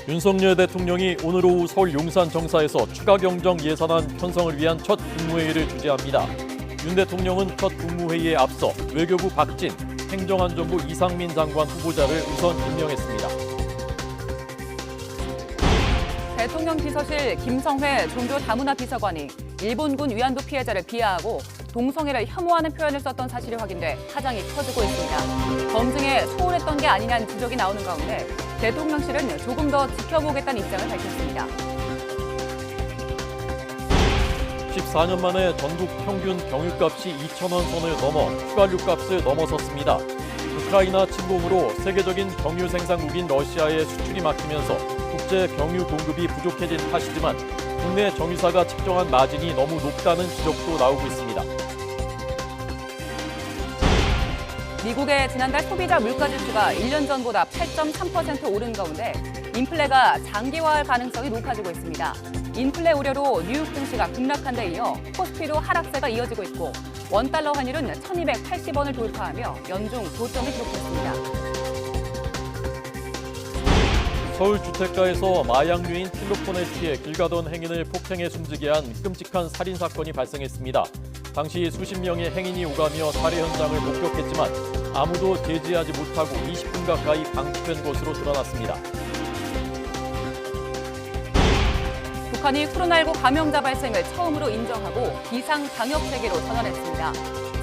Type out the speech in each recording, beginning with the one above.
윤석열 대통령이 오늘 오후 서울 용산 정사에서 추가 경정 예산안 편성을 위한 첫 국무회의를 주재합니다. 윤 대통령은 첫 국무회의에 앞서 외교부 박진, 행정안전부 이상민 장관 후보자를 우선 임명했습니다. 대통령 비서실 김성회 종교 다문화 비서관이 일본군 위안부 피해자를 비하하고 동성애를 혐오하는 표현을 썼던 사실이 확인돼 파장이 커지고 있습니다. 검증에 소홀했던 게 아니냐는 지적이 나오는 가운데 대통령실은 조금 더 지켜보겠다는 입장을 밝혔습니다. 14년 만에 전국 평균 경유값이 2,000원 선을 넘어 휘발유값을 넘어섰습니다. 우크라이나 침공으로 세계적인 경유 생산국인 러시아의 수출이 막히면서 국제 경유 공급이 부족해진 탓이지만 국내 정유사가 책정한 마진이 너무 높다는 지적도 나오고 있습니다. 미국의 지난달 소비자 물가지수가 1년 전보다 8.3% 오른 가운데 인플레가 장기화할 가능성이 높아지고 있습니다. 인플레 우려로 뉴욕 증시가 급락한 데 이어 코스피도 하락세가 이어지고 있고 원달러 환율은 1,280원을 돌파하며 연중 고점을 기록했습니다. 서울 주택가에서 마약류인 필로폰에 취해 길 가던 행인을 폭행해 숨지게 한 끔찍한 살인 사건이 발생했습니다. 당시 수십 명의 행인이 오가며 살해 현장을 목격했지만 아무도 제지하지 못하고 20분 가까이 방치된 것으로 드러났습니다. 북한이 코로나19 감염자 발생을 처음으로 인정하고 비상방역체계로 전환했습니다.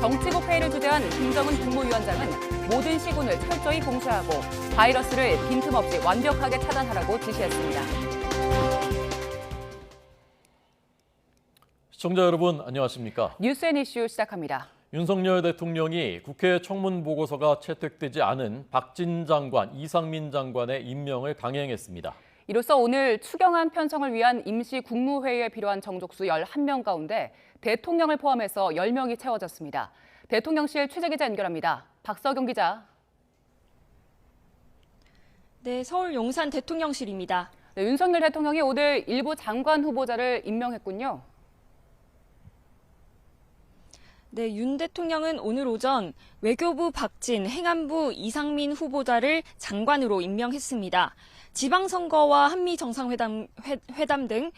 정치국 회의를 주재한 김정은 국무위원장은 모든 시군을 철저히 봉쇄하고 바이러스를 빈틈없이 완벽하게 차단하라고 지시했습니다. 시청자 여러분 안녕하십니까? 뉴스앤 이슈 시작합니다. 윤석열 대통령이 국회 청문 보고서가 채택되지 않은 박진 장관, 이상민 장관의 임명을 강행했습니다. 이로써 오늘 추경안 편성을 위한 임시 국무회의에 필요한 정족수 11명 가운데 대통령을 포함해서 10명이 채워졌습니다. 대통령실 취재기자 연결합니다. 박서경 기자. 네, 서울 용산 대통령실입니다. 네, 윤석열 대통령이 오늘 일부 장관 후보자를 임명했군요. 네, 윤 대통령은 오늘 오전 외교부 박진, 행안부 이상민 후보자를 장관으로 임명했습니다. 지방선거와 한미정상회담 등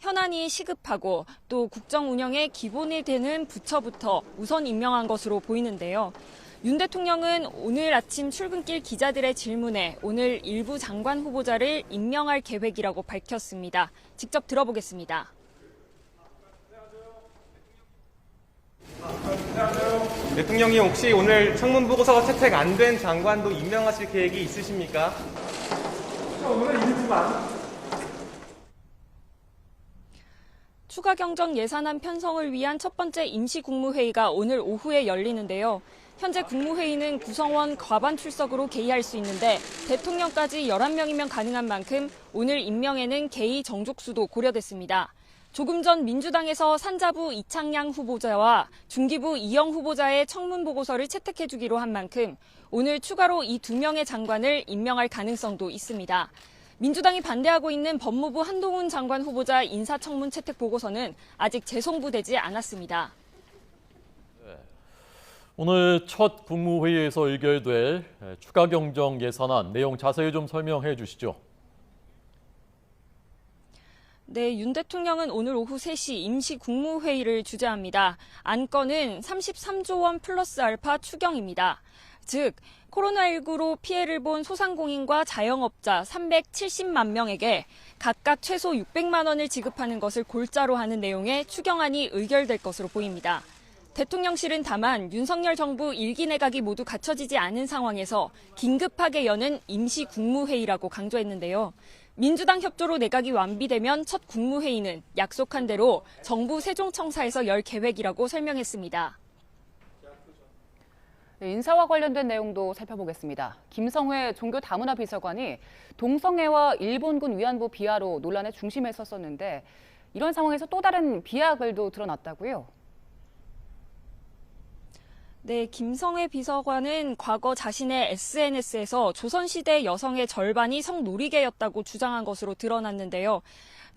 현안이 시급하고 또 국정 운영의 기본이 되는 부처부터 우선 임명한 것으로 보이는데요. 윤 대통령은 오늘 아침 출근길 기자들의 질문에 오늘 일부 장관 후보자를 임명할 계획이라고 밝혔습니다. 직접 들어보겠습니다. 대통령이 혹시 오늘 청문 보고서가 채택 안 된 장관도 임명하실 계획이 있으십니까? 추가 경정 예산안 편성을 위한 첫 번째 임시 국무회의가 오늘 오후에 열리는데요. 현재 국무회의는 구성원 과반 출석으로 개의할 수 있는데 대통령까지 11명이면 가능한 만큼 오늘 임명에는 개의 정족수도 고려됐습니다. 조금 전 민주당에서 산자부 이창양 후보자와 중기부 이영 후보자의 청문 보고서를 채택해주기로 한 만큼 오늘 추가로 이 2명의 장관을 임명할 가능성도 있습니다. 민주당이 반대하고 있는 법무부 한동훈 장관 후보자 인사청문 채택 보고서는 아직 재송부되지 않았습니다. 오늘 첫 국무회의에서 의결될 추가 경정 예산안 내용 자세히 좀 설명해 주시죠. 네, 윤 대통령은 오늘 오후 3시 임시 국무회의를 주재합니다. 안건은 33조 원 플러스 알파 추경입니다. 즉, 코로나19로 피해를 본 소상공인과 자영업자 370만 명에게 각각 최소 600만 원을 지급하는 것을 골자로 하는 내용의 추경안이 의결될 것으로 보입니다. 대통령실은 다만 윤석열 정부 1기 내각이 모두 갖춰지지 않은 상황에서 긴급하게 여는 임시 국무회의라고 강조했는데요. 민주당 협조로 내각이 완비되면 첫 국무회의는 약속한 대로 정부 세종청사에서 열 계획이라고 설명했습니다. 인사와 관련된 내용도 살펴보겠습니다. 김성회 종교 다문화 비서관이 동성애와 일본군 위안부 비하로 논란의 중심에 섰었는데 이런 상황에서 또 다른 비하 글도 드러났다고요? 네, 김성회 비서관은 과거 자신의 SNS에서 조선시대 여성의 절반이 성노리개였다고 주장한 것으로 드러났는데요.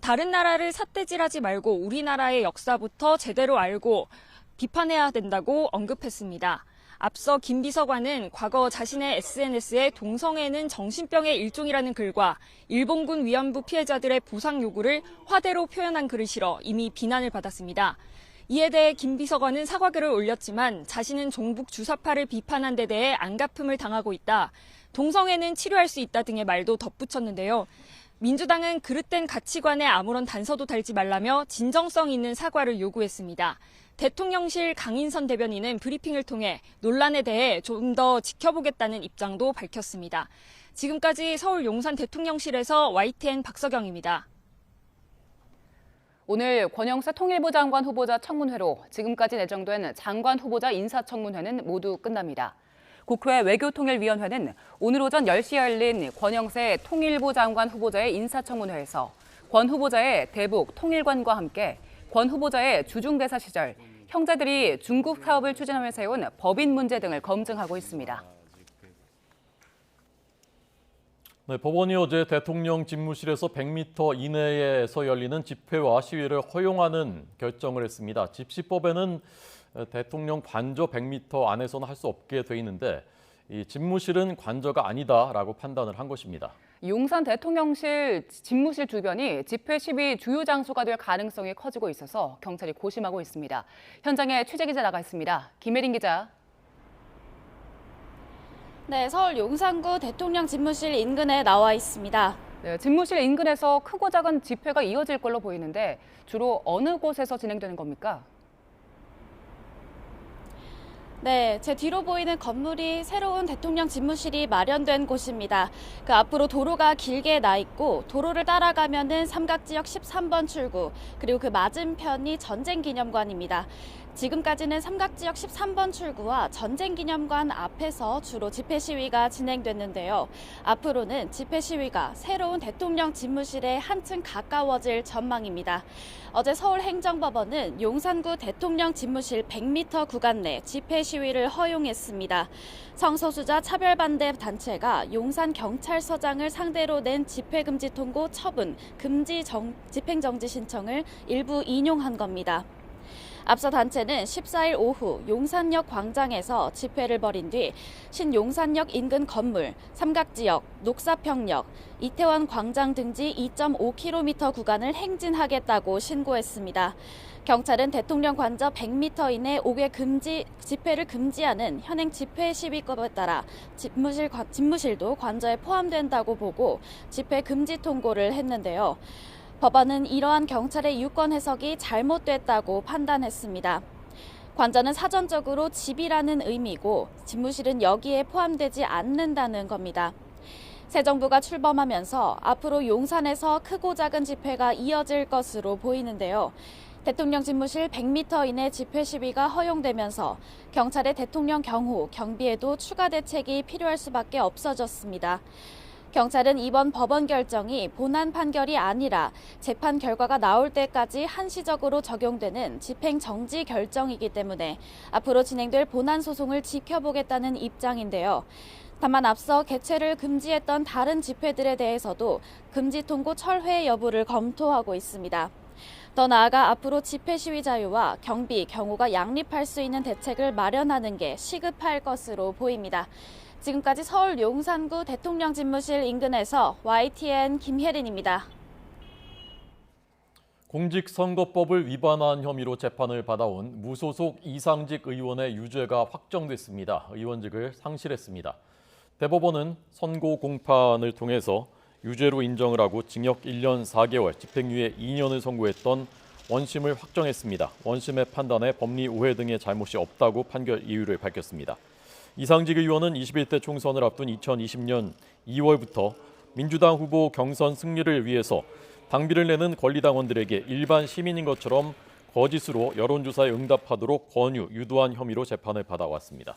다른 나라를 삿대질하지 말고 우리나라의 역사부터 제대로 알고 비판해야 된다고 언급했습니다. 앞서 김 비서관은 과거 자신의 SNS에 동성애는 정신병의 일종이라는 글과 일본군 위안부 피해자들의 보상 요구를 화대로 표현한 글을 실어 이미 비난을 받았습니다. 이에 대해 김 비서관은 사과글을 올렸지만 자신은 종북 주사파를 비판한 데 대해 안갚음을 당하고 있다. 동성애는 치료할 수 있다 등의 말도 덧붙였는데요. 민주당은 그릇된 가치관에 아무런 단서도 달지 말라며 진정성 있는 사과를 요구했습니다. 대통령실 강인선 대변인은 브리핑을 통해 논란에 대해 좀 더 지켜보겠다는 입장도 밝혔습니다. 지금까지 서울 용산 대통령실에서 YTN 박서경입니다. 오늘 권영세 통일부 장관 후보자 청문회로 지금까지 예정된 장관 후보자 인사청문회는 모두 끝납니다. 국회 외교통일위원회는 오늘 오전 10시에 열린 권영세 통일부 장관 후보자의 인사청문회에서 권 후보자의 대북 통일관과 함께 권 후보자의 주중대사 시절 형제들이 중국 사업을 추진하면서 해온 법인 문제 등을 검증하고 있습니다. 네, 법원이 어제 대통령 집무실에서 100m 이내에서 열리는 집회와 시위를 허용하는 결정을 했습니다. 집시법에는 대통령 관저 100m 안에서는 할 수 없게 돼 있는데 이 집무실은 관저가 아니다라고 판단을 한 것입니다. 용산 대통령실 집무실 주변이 집회 시위 주요 장소가 될 가능성이 커지고 있어서 경찰이 고심하고 있습니다. 현장에 취재기자 나가 있습니다. 김혜린 기자. 네, 서울 용산구 대통령 집무실 인근에 나와 있습니다. 네, 집무실 인근에서 크고 작은 집회가 이어질 걸로 보이는데 주로 어느 곳에서 진행되는 겁니까? 네, 제 뒤로 보이는 건물이 새로운 대통령 집무실이 마련된 곳입니다. 그 앞으로 도로가 길게 나 있고 도로를 따라가면은 삼각지역 13번 출구, 그리고 그 맞은편이 전쟁기념관입니다. 지금까지는 삼각지역 13번 출구와 전쟁기념관 앞에서 주로 집회 시위가 진행됐는데요. 앞으로는 집회 시위가 새로운 대통령 집무실에 한층 가까워질 전망입니다. 어제 서울행정법원은 용산구 대통령 집무실 100m 구간 내 집회 시위를 허용했습니다. 성소수자 차별반대 단체가 용산경찰서장을 상대로 낸 집회금지 통고 처분, 집행정지 신청을 일부 인용한 겁니다. 앞서 단체는 14일 오후 용산역 광장에서 집회를 벌인 뒤 신용산역 인근 건물, 삼각지역, 녹사평역, 이태원 광장 등지 2.5km 구간을 행진하겠다고 신고했습니다. 경찰은 대통령 관저 100m 이내 5개 집회를 금지하는 현행 집회 시위법에 따라 집무실도 관저에 포함된다고 보고 집회 금지 통고를 했는데요. 법원은 이러한 경찰의 유권 해석이 잘못됐다고 판단했습니다. 관저는 사전적으로 집이라는 의미고 집무실은 여기에 포함되지 않는다는 겁니다. 새 정부가 출범하면서 앞으로 용산에서 크고 작은 집회가 이어질 것으로 보이는데요. 대통령 집무실 100m 이내 집회 시위가 허용되면서 경찰의 대통령 경호, 경비에도 추가 대책이 필요할 수밖에 없어졌습니다. 경찰은 이번 법원 결정이 본안 판결이 아니라 재판 결과가 나올 때까지 한시적으로 적용되는 집행정지 결정이기 때문에 앞으로 진행될 본안 소송을 지켜보겠다는 입장인데요. 다만 앞서 개최를 금지했던 다른 집회들에 대해서도 금지 통고 철회 여부를 검토하고 있습니다. 더 나아가 앞으로 집회 시위 자유와 경비, 경호가 양립할 수 있는 대책을 마련하는 게 시급할 것으로 보입니다. 지금까지 서울 용산구 대통령 집무실 인근에서 YTN 김혜린입니다. 공직선거법을 위반한 혐의로 재판을 받아온 무소속 이상직 의원의 유죄가 확정됐습니다. 의원직을 상실했습니다. 대법원은 선고 공판을 통해서 유죄로 인정을 하고 징역 1년 4개월, 집행유예 2년을 선고했던 원심을 확정했습니다. 원심의 판단에 법리 오해 등의 잘못이 없다고 판결 이유를 밝혔습니다. 이상직 의원은 21대 총선을 앞둔 2020년 2월부터 민주당 후보 경선 승리를 위해서 당비를 내는 권리당원들에게 일반 시민인 것처럼 거짓으로 여론조사에 응답하도록 권유, 유도한 혐의로 재판을 받아왔습니다.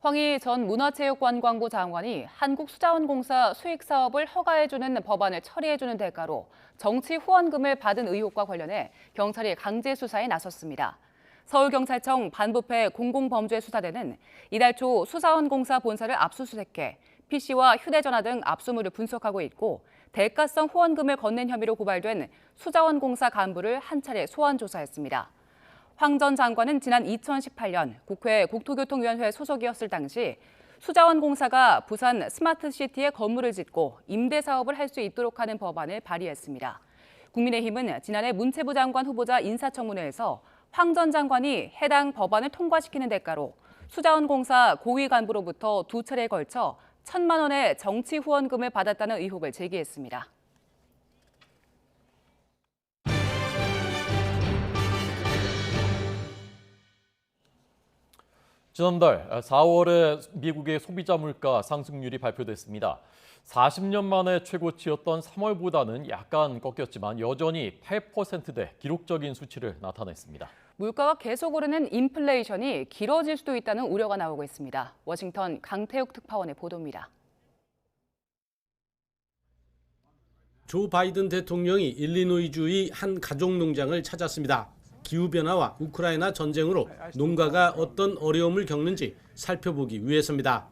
황희 전 문화체육관광부 장관이 한국수자원공사 수익사업을 허가해주는 법안을 처리해주는 대가로 정치 후원금을 받은 의혹과 관련해 경찰이 강제 수사에 나섰습니다. 서울경찰청 반부패 공공범죄수사대는 이달 초 수자원공사 본사를 압수수색해 PC와 휴대전화 등 압수물을 분석하고 있고 대가성 후원금을 건넨 혐의로 고발된 수자원공사 간부를 한 차례 소환 조사했습니다. 황 전 장관은 지난 2018년 국회 국토교통위원회 소속이었을 당시 수자원공사가 부산 스마트시티에 건물을 짓고 임대 사업을 할 수 있도록 하는 법안을 발의했습니다. 국민의힘은 지난해 문체부 장관 후보자 인사청문회에서 황 전 장관이 해당 법안을 통과시키는 대가로 수자원공사 고위 간부로부터 2차례에 걸쳐 1,000만 원의 정치 후원금을 받았다는 의혹을 제기했습니다. 지난달 4월에 미국의 소비자 물가 상승률이 발표됐습니다. 40년 만에 최고치였던 3월보다는 약간 꺾였지만 여전히 8%대 기록적인 수치를 나타냈습니다. 물가가 계속 오르는 인플레이션이 길어질 수도 있다는 우려가 나오고 있습니다. 워싱턴 강태욱 특파원의 보도입니다. 조 바이든 대통령이 일리노이주의 한 가족 농장을 찾았습니다. 기후변화와 우크라이나 전쟁으로 농가가 어떤 어려움을 겪는지 살펴보기 위해서입니다.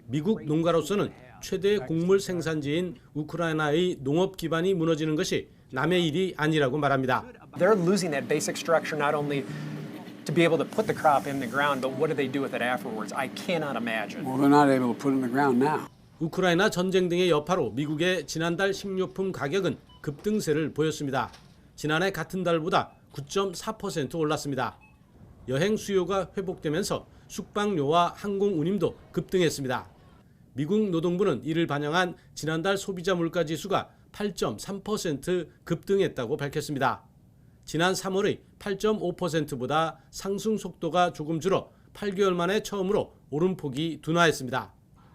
미국 농가로서는 최대 곡물 생산지인 우크라이나의 농업 기반이 무너지는 것이 남의 일이 아니라고 말합니다. They're losing that basic structure not only to be able to put the crop in the ground, but what do they do with it afterwards? I cannot imagine. Well, they're not able to put it in the ground now. 우크라이나 전쟁 등의 여파로 미국의 지난달 식료품 가격은 급등세를 보였습니다. 지난해 같은 달보다 9.4% 올랐습니다. 여행 수요가 회복되면서 숙박료와 항공 운임도 급등했습니다. 미국 노동부는 이를 반영한 지난달 소비자 물가 지수가 8.3% 급등했다고 밝혔습니다. 지난 3월의 8.5%보다 상승 속도가 조금 줄어 8개월 만에 처음으로 오름폭이 둔화했습니다.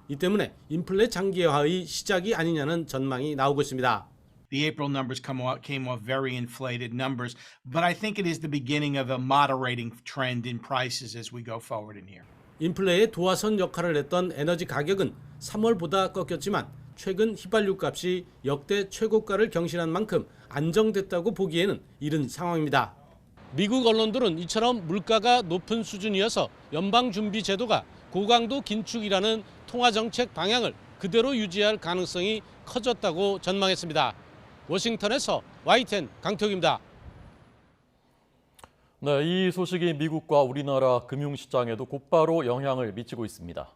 이 때문에 인플레 장기화의 시작이 아니냐는 전망이 나오고 있습니다. The April numbers came off very inflated numbers, but I think it is the beginning of a moderating trend in prices as we go forward in here. 인플레의 도화선 역할을 했던 에너지 가격은 3월보다 꺾였지만 최근 휘발유 값이 역대 최고가를 경신한 만큼 안정됐다고 보기에는 이른 상황입니다. 미국 언론들은 이처럼 물가가 높은 수준이어서 연방준비제도가 고강도 긴축이라는 통화정책 방향을 그대로 유지할 가능성이 커졌다고 전망했습니다. 워싱턴에서 YTN 강태욱입니다. 네, 이 소식이 미국과 우리나라 금융시장에도 곧바로 영향을 미치고 있습니다.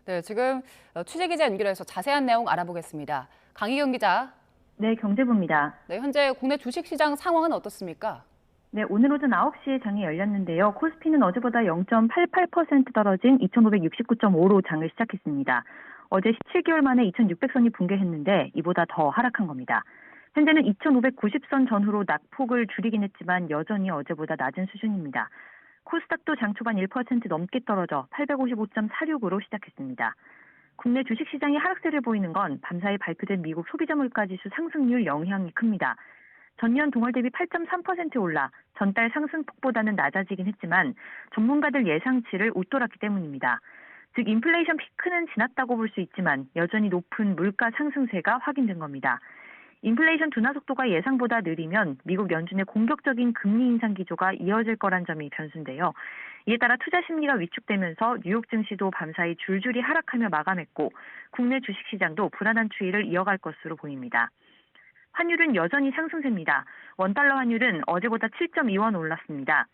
네, 지금 취재기자 연결해서 자세한 내용 알아보겠습니다. 강희경 기자. 네, 경제부입니다. 네, 현재 국내 주식시장 상황은 어떻습니까? 네, 오늘 오전 9시에 장이 열렸는데요. 코스피는 어제보다 0.88% 떨어진 2,569.5로 장을 시작했습니다. 어제 17개월 만에 2,600선이 붕괴했는데 이보다 더 하락한 겁니다. 현재는 2,590선 전후로 낙폭을 줄이긴 했지만 여전히 어제보다 낮은 수준입니다. 코스닥도 장 초반 1% 넘게 떨어져 855.46으로 시작했습니다. 국내 주식시장이 하락세를 보이는 건 밤사이 발표된 미국 소비자 물가지수 상승률 영향이 큽니다. 전년 동월 대비 8.3% 올라 전달 상승폭보다는 낮아지긴 했지만 전문가들 예상치를 웃돌았기 때문입니다. 즉 인플레이션 피크는 지났다고 볼 수 있지만 여전히 높은 물가 상승세가 확인된 겁니다. 인플레이션 둔화 속도가 예상보다 느리면 미국 연준의 공격적인 금리 인상 기조가 이어질 거란 점이 변수인데요. 이에 따라 투자 심리가 위축되면서 뉴욕 증시도 밤사이 줄줄이 하락하며 마감했고 국내 주식시장도 불안한 추이를 이어갈 것으로 보입니다. 환율은 여전히 상승세입니다. 원달러 환율은 어제보다 7.2원 올랐습니다.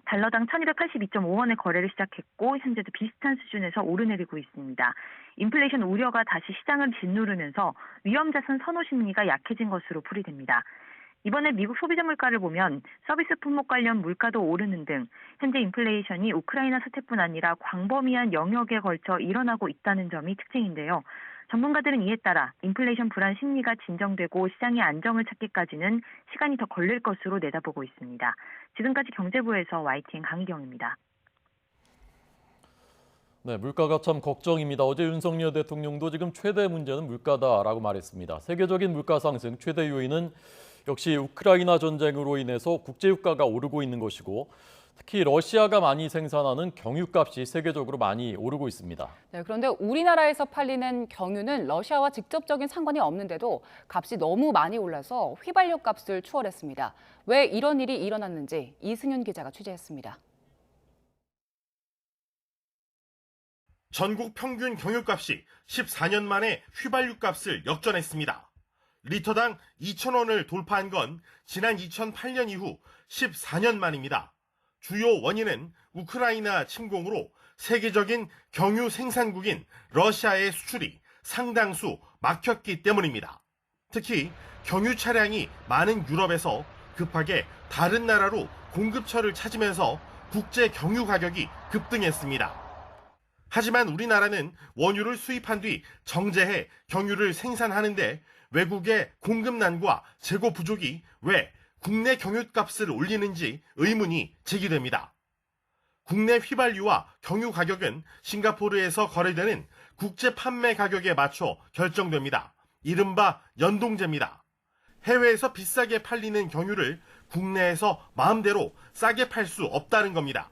달러당 1282.5원의 거래를 시작했고 현재도 비슷한 수준에서 오르내리고 있습니다. 인플레이션 우려가 다시 시장을 짓누르면서 위험자산 선호 심리가 약해진 것으로 풀이됩니다. 이번에 미국 소비자 물가를 보면 서비스 품목 관련 물가도 오르는 등 현재 인플레이션이 우크라이나 사태뿐 아니라 광범위한 영역에 걸쳐 일어나고 있다는 점이 특징인데요. 전문가들은 이에 따라 인플레이션 불안 심리가 진정되고 시장의 안정을 찾기까지는 시간이 더 걸릴 것으로 내다보고 있습니다. 지금까지 경제부에서 YTN 강희경입니다. 네, 물가가 참 걱정입니다. 어제 윤석열 대통령도 지금 최대 문제는 물가다라고 말했습니다. 세계적인 물가 상승 최대 요인은 역시 우크라이나 전쟁으로 인해서 국제유가가 오르고 있는 것이고 특히 러시아가 많이 생산하는 경유값이 세계적으로 많이 오르고 있습니다. 네, 그런데 우리나라에서 팔리는 경유는 러시아와 직접적인 상관이 없는데도 값이 너무 많이 올라서 휘발유 값을 추월했습니다. 왜 이런 일이 일어났는지 이승윤 기자가 취재했습니다. 전국 평균 경유값이 14년 만에 휘발유 값을 역전했습니다. 리터당 2,000원을 돌파한 건 지난 2008년 이후 14년 만입니다. 주요 원인은 우크라이나 침공으로 세계적인 경유 생산국인 러시아의 수출이 상당수 막혔기 때문입니다. 특히 경유 차량이 많은 유럽에서 급하게 다른 나라로 공급처를 찾으면서 국제 경유 가격이 급등했습니다. 하지만 우리나라는 원유를 수입한 뒤 정제해 경유를 생산하는데 외국의 공급난과 재고 부족이 왜 국내 경유값을 올리는지 의문이 제기됩니다. 국내 휘발유와 경유 가격은 싱가포르에서 거래되는 국제 판매 가격에 맞춰 결정됩니다. 이른바 연동제입니다. 해외에서 비싸게 팔리는 경유를 국내에서 마음대로 싸게 팔 수 없다는 겁니다.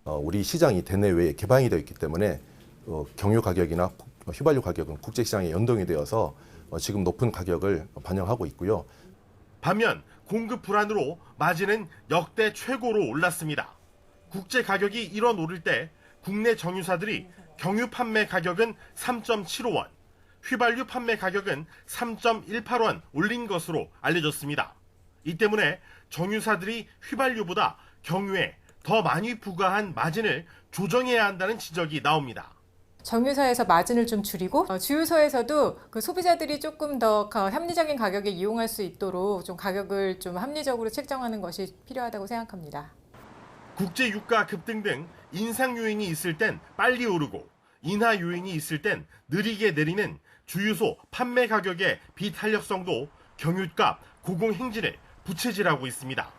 우리 시장이 대내외에 개방이 되어 있기 때문에 경유 가격이나 휘발유 가격은 국제시장에 연동이 되어서 지금 높은 가격을 반영하고 있고요. 반면 공급 불안으로 마진은 역대 최고로 올랐습니다. 국제 가격이 1원 오를 때 국내 정유사들이 경유 판매 가격은 3.75원, 휘발유 판매 가격은 3.18원 올린 것으로 알려졌습니다. 이 때문에 정유사들이 휘발유보다 경유에 더 많이 부과한 마진을 조정해야 한다는 지적이 나옵니다. 정유사에서 마진을 좀 줄이고 주유소에서도 그 소비자들이 조금 더 합리적인 가격에 이용할 수 있도록 좀 가격을 좀 합리적으로 책정하는 것이 필요하다고 생각합니다. 국제 유가 급등 등 인상 요인이 있을 땐 빨리 오르고 인하 요인이 있을 땐 느리게 내리는 주유소 판매 가격의 비탄력성도 경유값 고공행진을 부채질하고 있습니다.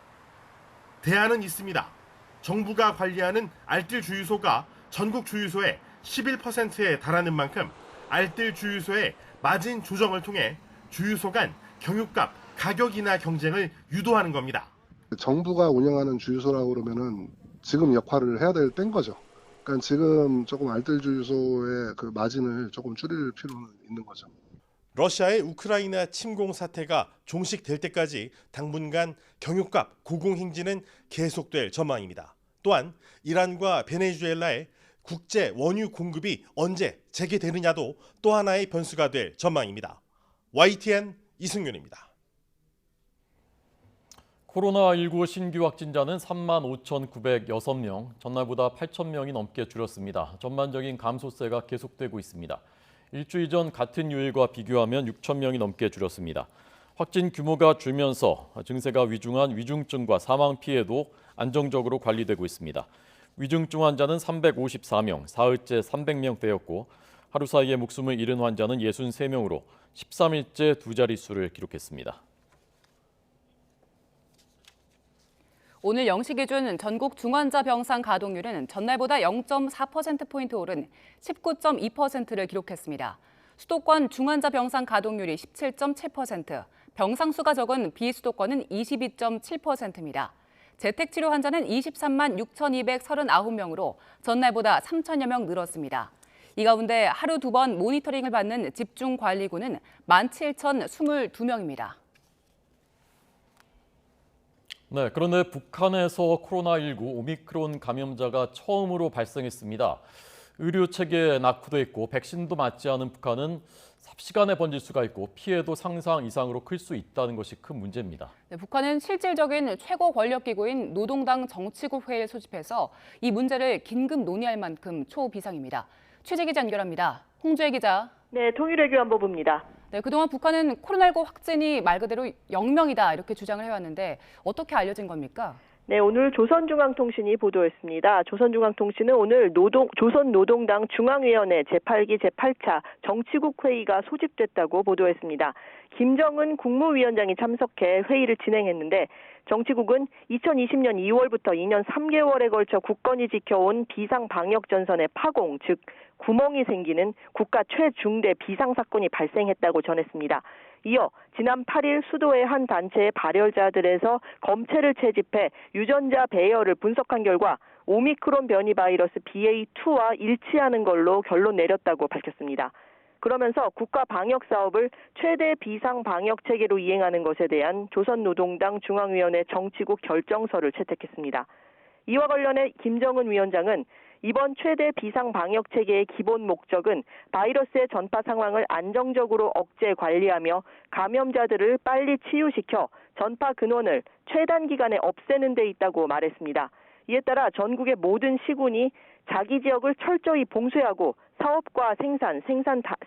대안은 있습니다. 정부가 관리하는 알뜰 주유소가 전국 주유소의 11%에 달하는 만큼 알뜰 주유소의 마진 조정을 통해 주유소 간 경유값 가격 인하 경쟁을 유도하는 겁니다. 정부가 운영하는 주유소라고 그러면은 지금 역할을 해야 될 때인 거죠. 그러니까 지금 조금 알뜰 주유소의 그 마진을 조금 줄일 필요는 있는 거죠. 러시아의 우크라이나 침공 사태가 종식될 때까지 당분간 경유값 고공행진은 계속될 전망입니다. 또한 이란과 베네수엘라의 국제 원유 공급이 언제 재개되느냐도 또 하나의 변수가 될 전망입니다. YTN 이승윤입니다. 코로나19 신규 확진자는 35,906명, 전날보다 8,000명이 넘게 줄었습니다. 전반적인 감소세가 계속되고 있습니다. 일주일 전 같은 요일과 비교하면 6,000명이 넘게 줄었습니다. 확진 규모가 줄면서 증세가 위중한 위중증과 사망 피해도 안정적으로 관리되고 있습니다. 위중증 환자는 354명, 사흘째 300명대였고 하루 사이에 목숨을 잃은 환자는 63명으로 13일째 두 자릿수를 기록했습니다. 오늘 0시 기준 전국 중환자 병상 가동률은 전날보다 0.4%포인트 오른 19.2%를 기록했습니다. 수도권 중환자 병상 가동률이 17.7%, 병상 수가 적은 비수도권은 22.7%입니다. 재택치료 환자는 23만 6,239명으로 전날보다 3천여 명 늘었습니다. 이 가운데 하루 2번 모니터링을 받는 집중관리군은 17,022명입니다. 네, 그런데 북한에서 코로나19 오미크론 감염자가 처음으로 발생했습니다. 의료 체계에 낙후돼 있고 백신도 맞지 않은 북한은 삽시간에 번질 수가 있고 피해도 상상 이상으로 클 수 있다는 것이 큰 문제입니다. 네, 북한은 실질적인 최고 권력기구인 노동당 정치국 회의를 소집해서 이 문제를 긴급 논의할 만큼 초비상입니다. 취재 기자 연결합니다. 홍주혜 기자. 네, 통일외교안보부입니다. 네, 그동안 북한은 코로나19 확진이 말 그대로 0명이다 이렇게 주장을 해왔는데 어떻게 알려진 겁니까? 네, 오늘 조선중앙통신이 보도했습니다. 조선중앙통신은 오늘 조선노동당 중앙위원회 제8기 제8차 정치국 회의가 소집됐다고 보도했습니다. 김정은 국무위원장이 참석해 회의를 진행했는데 정치국은 2020년 2월부터 2년 3개월에 걸쳐 굳건히 지켜온 비상방역전선의 파공, 즉 구멍이 생기는 국가 최중대 비상사건이 발생했다고 전했습니다. 이어 지난 8일 수도의 한 단체의 발열자들에서 검체를 채집해 유전자 배열을 분석한 결과 오미크론 변이 바이러스 BA2와 일치하는 걸로 결론 내렸다고 밝혔습니다. 그러면서 국가 방역 사업을 최대 비상 방역 체계로 이행하는 것에 대한 조선노동당 중앙위원회 정치국 결정서를 채택했습니다. 이와 관련해 김정은 위원장은 이번 최대 비상 방역 체계의 기본 목적은 바이러스의 전파 상황을 안정적으로 억제 관리하며 감염자들을 빨리 치유시켜 전파 근원을 최단 기간에 없애는 데 있다고 말했습니다. 이에 따라 전국의 모든 시군이 자기 지역을 철저히 봉쇄하고 사업과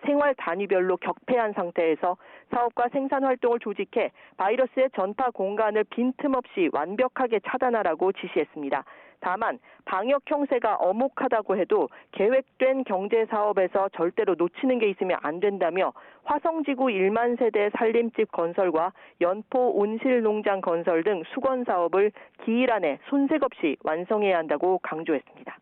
생활 단위별로 격폐한 상태에서 사업과 생산 활동을 조직해 바이러스의 전파 공간을 빈틈없이 완벽하게 차단하라고 지시했습니다. 다만 방역 형세가 엄혹하다고 해도 계획된 경제 사업에서 절대로 놓치는 게 있으면 안 된다며 화성지구 1만 세대 살림집 건설과 연포 온실 농장 건설 등 수건 사업을 기일 안에 손색 없이 완성해야 한다고 강조했습니다.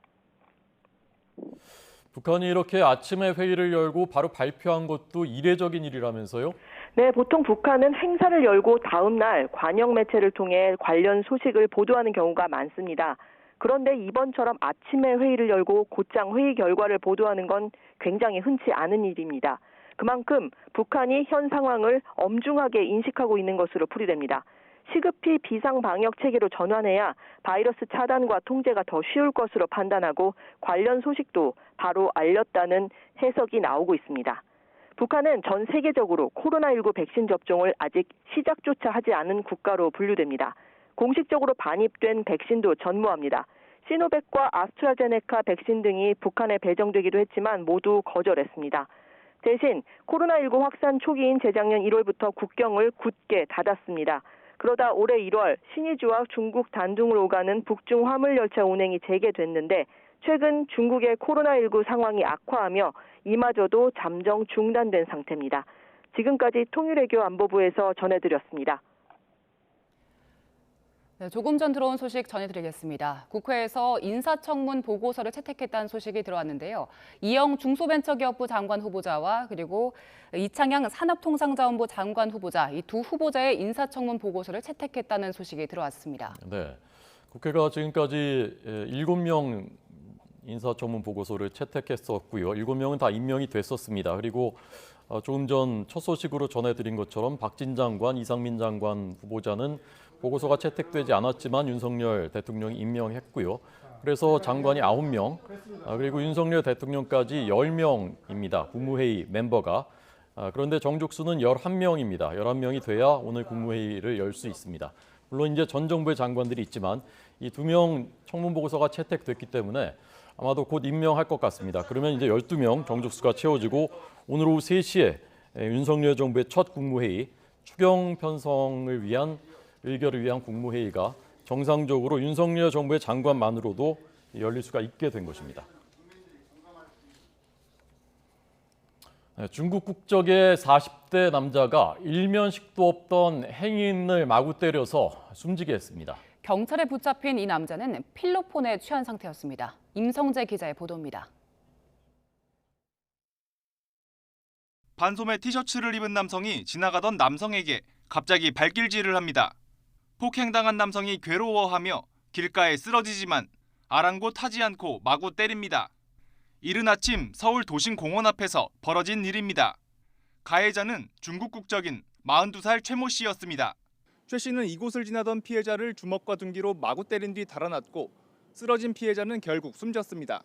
북한이 이렇게 아침에 회의를 열고 바로 발표한 것도 이례적인 일이라면서요? 네, 보통 북한은 행사를 열고 다음 날 관영 매체를 통해 관련 소식을 보도하는 경우가 많습니다. 그런데 이번처럼 아침에 회의를 열고 곧장 회의 결과를 보도하는 건 굉장히 흔치 않은 일입니다. 그만큼 북한이 현 상황을 엄중하게 인식하고 있는 것으로 풀이됩니다. 시급히 비상방역 체계로 전환해야 바이러스 차단과 통제가 더 쉬울 것으로 판단하고 관련 소식도 바로 알렸다는 해석이 나오고 있습니다. 북한은 전 세계적으로 코로나19 백신 접종을 아직 시작조차 하지 않은 국가로 분류됩니다. 공식적으로 반입된 백신도 전무합니다. 시노백과 아스트라제네카 백신 등이 북한에 배정되기도 했지만 모두 거절했습니다. 대신 코로나19 확산 초기인 재작년 1월부터 국경을 굳게 닫았습니다. 그러다 올해 1월 신의주와 중국 단둥을 오가는 북중 화물열차 운행이 재개됐는데 최근 중국의 코로나19 상황이 악화하며 이마저도 잠정 중단된 상태입니다. 지금까지 통일외교 안보부에서 전해드렸습니다. 네, 조금 전 들어온 소식 전해드리겠습니다. 국회에서 인사청문 보고서를 채택했다는 소식이 들어왔는데요. 이영 중소벤처기업부 장관 후보자와 그리고 이창양 산업통상자원부 장관 후보자, 이 두 후보자의 인사청문 보고서를 채택했다는 소식이 들어왔습니다. 네, 국회가 지금까지 7명 인사청문 보고서를 채택했었고요. 7명은 다 임명이 됐었습니다. 그리고 조금 전 첫 소식으로 전해드린 것처럼 박진 장관, 이상민 장관 후보자는 보고서가 채택되지 않았지만 윤석열 대통령이 임명했고요. 그래서 장관이 9명, 그리고 윤석열 대통령까지 10명입니다. 국무회의 멤버가. 그런데 정족수는 11명입니다. 11명이 돼야 오늘 국무회의를 열 수 있습니다. 물론 이제 전 정부의 장관들이 있지만 이 2명 청문 보고서가 채택됐기 때문에 아마도 곧 임명할 것 같습니다. 그러면 이제 12명 정족수가 채워지고 오늘 오후 3시에 윤석열 정부의 첫 국무회의, 추경 편성을 위한 의결을 위한 국무회의가 정상적으로 윤석열 정부의 장관만으로도 열릴 수가 있게 된 것입니다. 중국 국적의 40대 남자가 일면식도 없던 행인을 마구 때려서 숨지게 했습니다. 경찰에 붙잡힌 이 남자는 필로폰에 취한 상태였습니다. 임성재 기자의 보도입니다. 반소매 티셔츠를 입은 남성이 지나가던 남성에게 갑자기 발길질을 합니다. 폭행당한 남성이 괴로워하며 길가에 쓰러지지만 아랑곳하지 않고 마구 때립니다. 이른 아침 서울 도심공원 앞에서 벌어진 일입니다. 가해자는 중국 국적인 42살 최모 씨였습니다. 최 씨는 이곳을 지나던 피해자를 주먹과 둔기로 마구 때린 뒤 달아났고 쓰러진 피해자는 결국 숨졌습니다.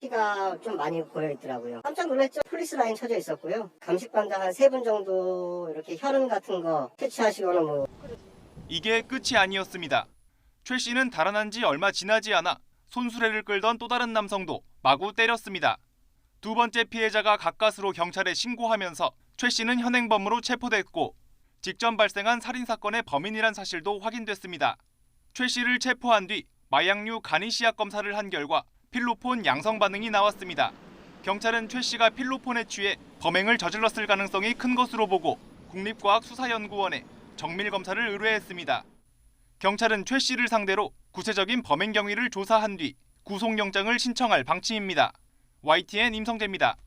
피가 좀 많이 고여있더라고요. 깜짝 놀랐죠. 폴리스 라인 쳐져 있었고요. 감식반장 한 3분 정도 이렇게 혈흔 같은 거 퇴치하시거나 뭐. 이게 끝이 아니었습니다. 최 씨는 달아난 지 얼마 지나지 않아 손수레를 끌던 또 다른 남성도 마구 때렸습니다. 두 번째 피해자가 가까스로 경찰에 신고하면서 최 씨는 현행범으로 체포됐고 직전 발생한 살인사건의 범인이란 사실도 확인됐습니다. 최 씨를 체포한 뒤 마약류 간이시약 검사를 한 결과 필로폰 양성 반응이 나왔습니다. 경찰은 최 씨가 필로폰에 취해 범행을 저질렀을 가능성이 큰 것으로 보고 국립과학수사연구원에 정밀 검사를 의뢰했습니다. 경찰은 최 씨를 상대로 구체적인 범행 경위를 조사한 뒤 구속영장을 신청할 방침입니다. YTN 임성재입니다.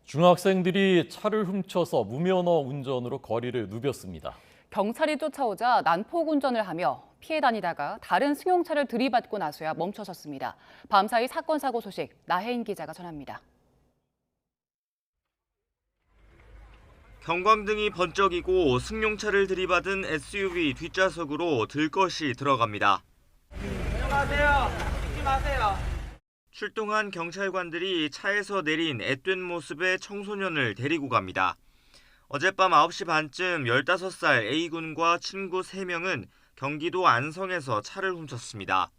중학생들이 차를 훔쳐서 무면허 운전으로 거리를 누볐습니다. 경찰이 쫓아오자 난폭 운전을 하며 피해 다니다가 다른 승용차를 들이받고 나서야 멈춰섰습니다. 밤사이 사건 사고 소식 나혜인 기자가 전합니다. 경광등이 번쩍이고 승용차를 들이받은 SUV 뒷좌석으로 들것이 들어갑니다. 내려가세요. 뛰지 마세요. 출동한 경찰관들이 차에서 내린 앳된 모습의 청소년을 데리고 갑니다. 어젯밤 9시 반쯤 15살 A군과 친구 3명은 경기도 안성에서 차를 훔쳤습니다.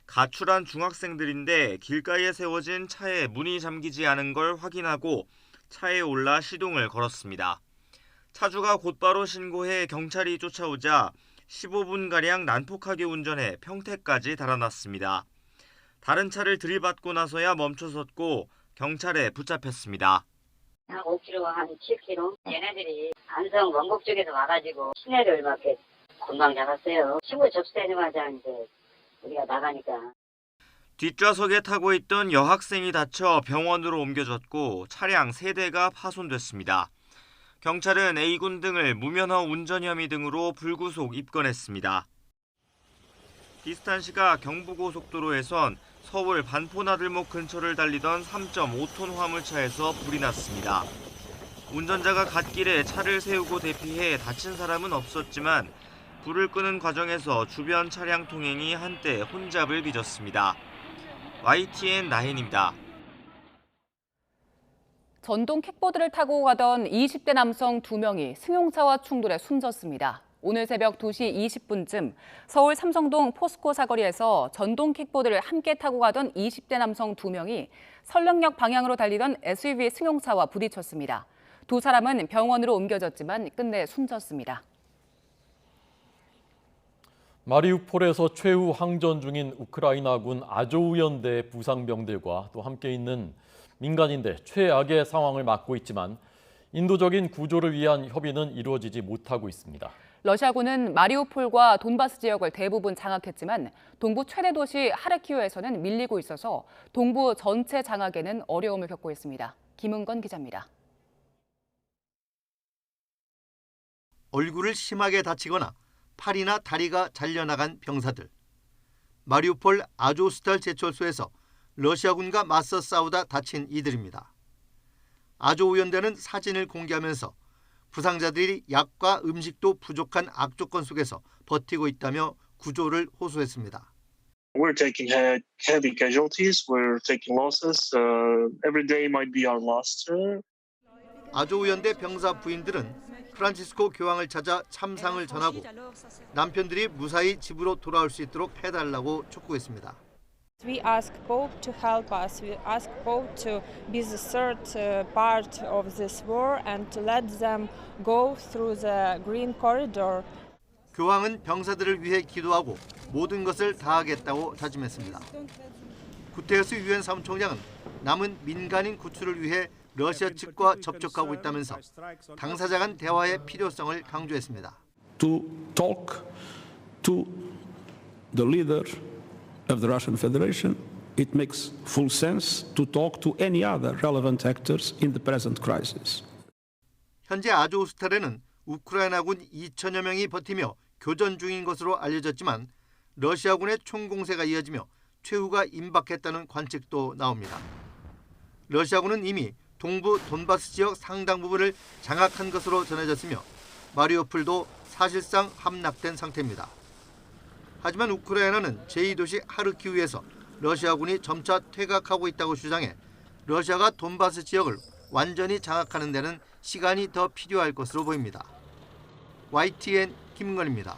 가출한 중학생들인데 길가에 세워진 차에 문이 잠기지 않은 걸 확인하고 차에 올라 시동을 걸었습니다. 차주가 곧바로 신고해 경찰이 쫓아오자 15분가량 난폭하게 운전해 평택까지 달아났습니다. 다른 차를 들이받고 나서야 멈춰섰고 경찰에 붙잡혔습니다. 한 5km, 한 7km. 얘네들이 안성 원곡 쪽에서 와가지고 시내를 막 이렇게 금방 잡았어요. 신고 접수되자마자 이제 우리가 나가니까. 뒷좌석에 타고 있던 여학생이 다쳐 병원으로 옮겨졌고 차량 3대가 파손됐습니다. 경찰은 A군 등을 무면허 운전 혐의 등으로 불구속 입건했습니다. 비슷한 시각 경부고속도로에선 서울 반포나들목 근처를 달리던 3.5톤 화물차에서 불이 났습니다. 운전자가 갓길에 차를 세우고 대피해 다친 사람은 없었지만 불을 끄는 과정에서 주변 차량 통행이 한때 혼잡을 빚었습니다. YTN 나혜인입니다. 전동 킥보드를 타고 가던 20대 남성 2명이 승용차와 충돌해 숨졌습니다. 오늘 새벽 2시 20분쯤 서울 삼성동 포스코 사거리에서 전동 킥보드를 함께 타고 가던 20대 남성 2명이 설릉역 방향으로 달리던 SUV 승용차와 부딪혔습니다. 두 사람은 병원으로 옮겨졌지만 끝내 숨졌습니다. 마리우폴에서 최후 항전 중인 우크라이나군 아조우연대 부상병들과 또 함께 있는 민간인들 최악의 상황을 맞고 있지만 인도적인 구조를 위한 협의는 이루어지지 못하고 있습니다. 러시아군은 마리우폴과 돈바스 지역을 대부분 장악했지만 동부 최대 도시 하르키우에서는 밀리고 있어서 동부 전체 장악에는 어려움을 겪고 있습니다. 김은건 기자입니다. 얼굴을 심하게 다치거나 팔이나 다리가 잘려나간 병사들. 마리우폴 아조스탈 제철소에서 러시아군과 맞서 싸우다 다친 이들입니다. 아조우연대는 사진을 공개하면서 부상자들이 약과 음식도 부족한 악조건 속에서 버티고 있다며 구조를 호소했습니다. We're taking heavy casualties. We're taking losses. Every day might be our last. 아조우연대 병사 부인들은 프란치스코 교황을 찾아 참상을 전하고 남편들이 무사히 집으로 돌아올 수 있도록 해달라고 촉구했습니다. We ask Pope to help us. We ask Pope to be the third part of this war and to let them go through the green corridor. 교황은 병사들을 위해 기도하고 모든 것을 다하겠다고 다짐했습니다. 구테레스 유엔 사무총장은 남은 민간인 구출을 위해 러시아 측과 접촉하고 있다면서 당사자 간 대화의 필요성을 강조했습니다. To talk to the leader of the Russian Federation, it makes full sense to talk to any other relevant actors in the present crisis. 현재 아조우스탈에는 우크라이나군 2천여 명이 버티며 교전 중인 것으로 알려졌지만 러시아군의 총공세가 이어지며 최후가 임박했다는 관측도 나옵니다. 러시아군은 이미 동부 돈바스 지역 상당 부분을 장악한 것으로 전해졌으며 마리우폴도 사실상 함락된 상태입니다. 하지만 우크라이나는 제2도시 하르키우에서 러시아군이 점차 퇴각하고 있다고 주장해 러시아가 돈바스 지역을 완전히 장악하는 데는 시간이 더 필요할 것으로 보입니다. YTN 김은건입니다.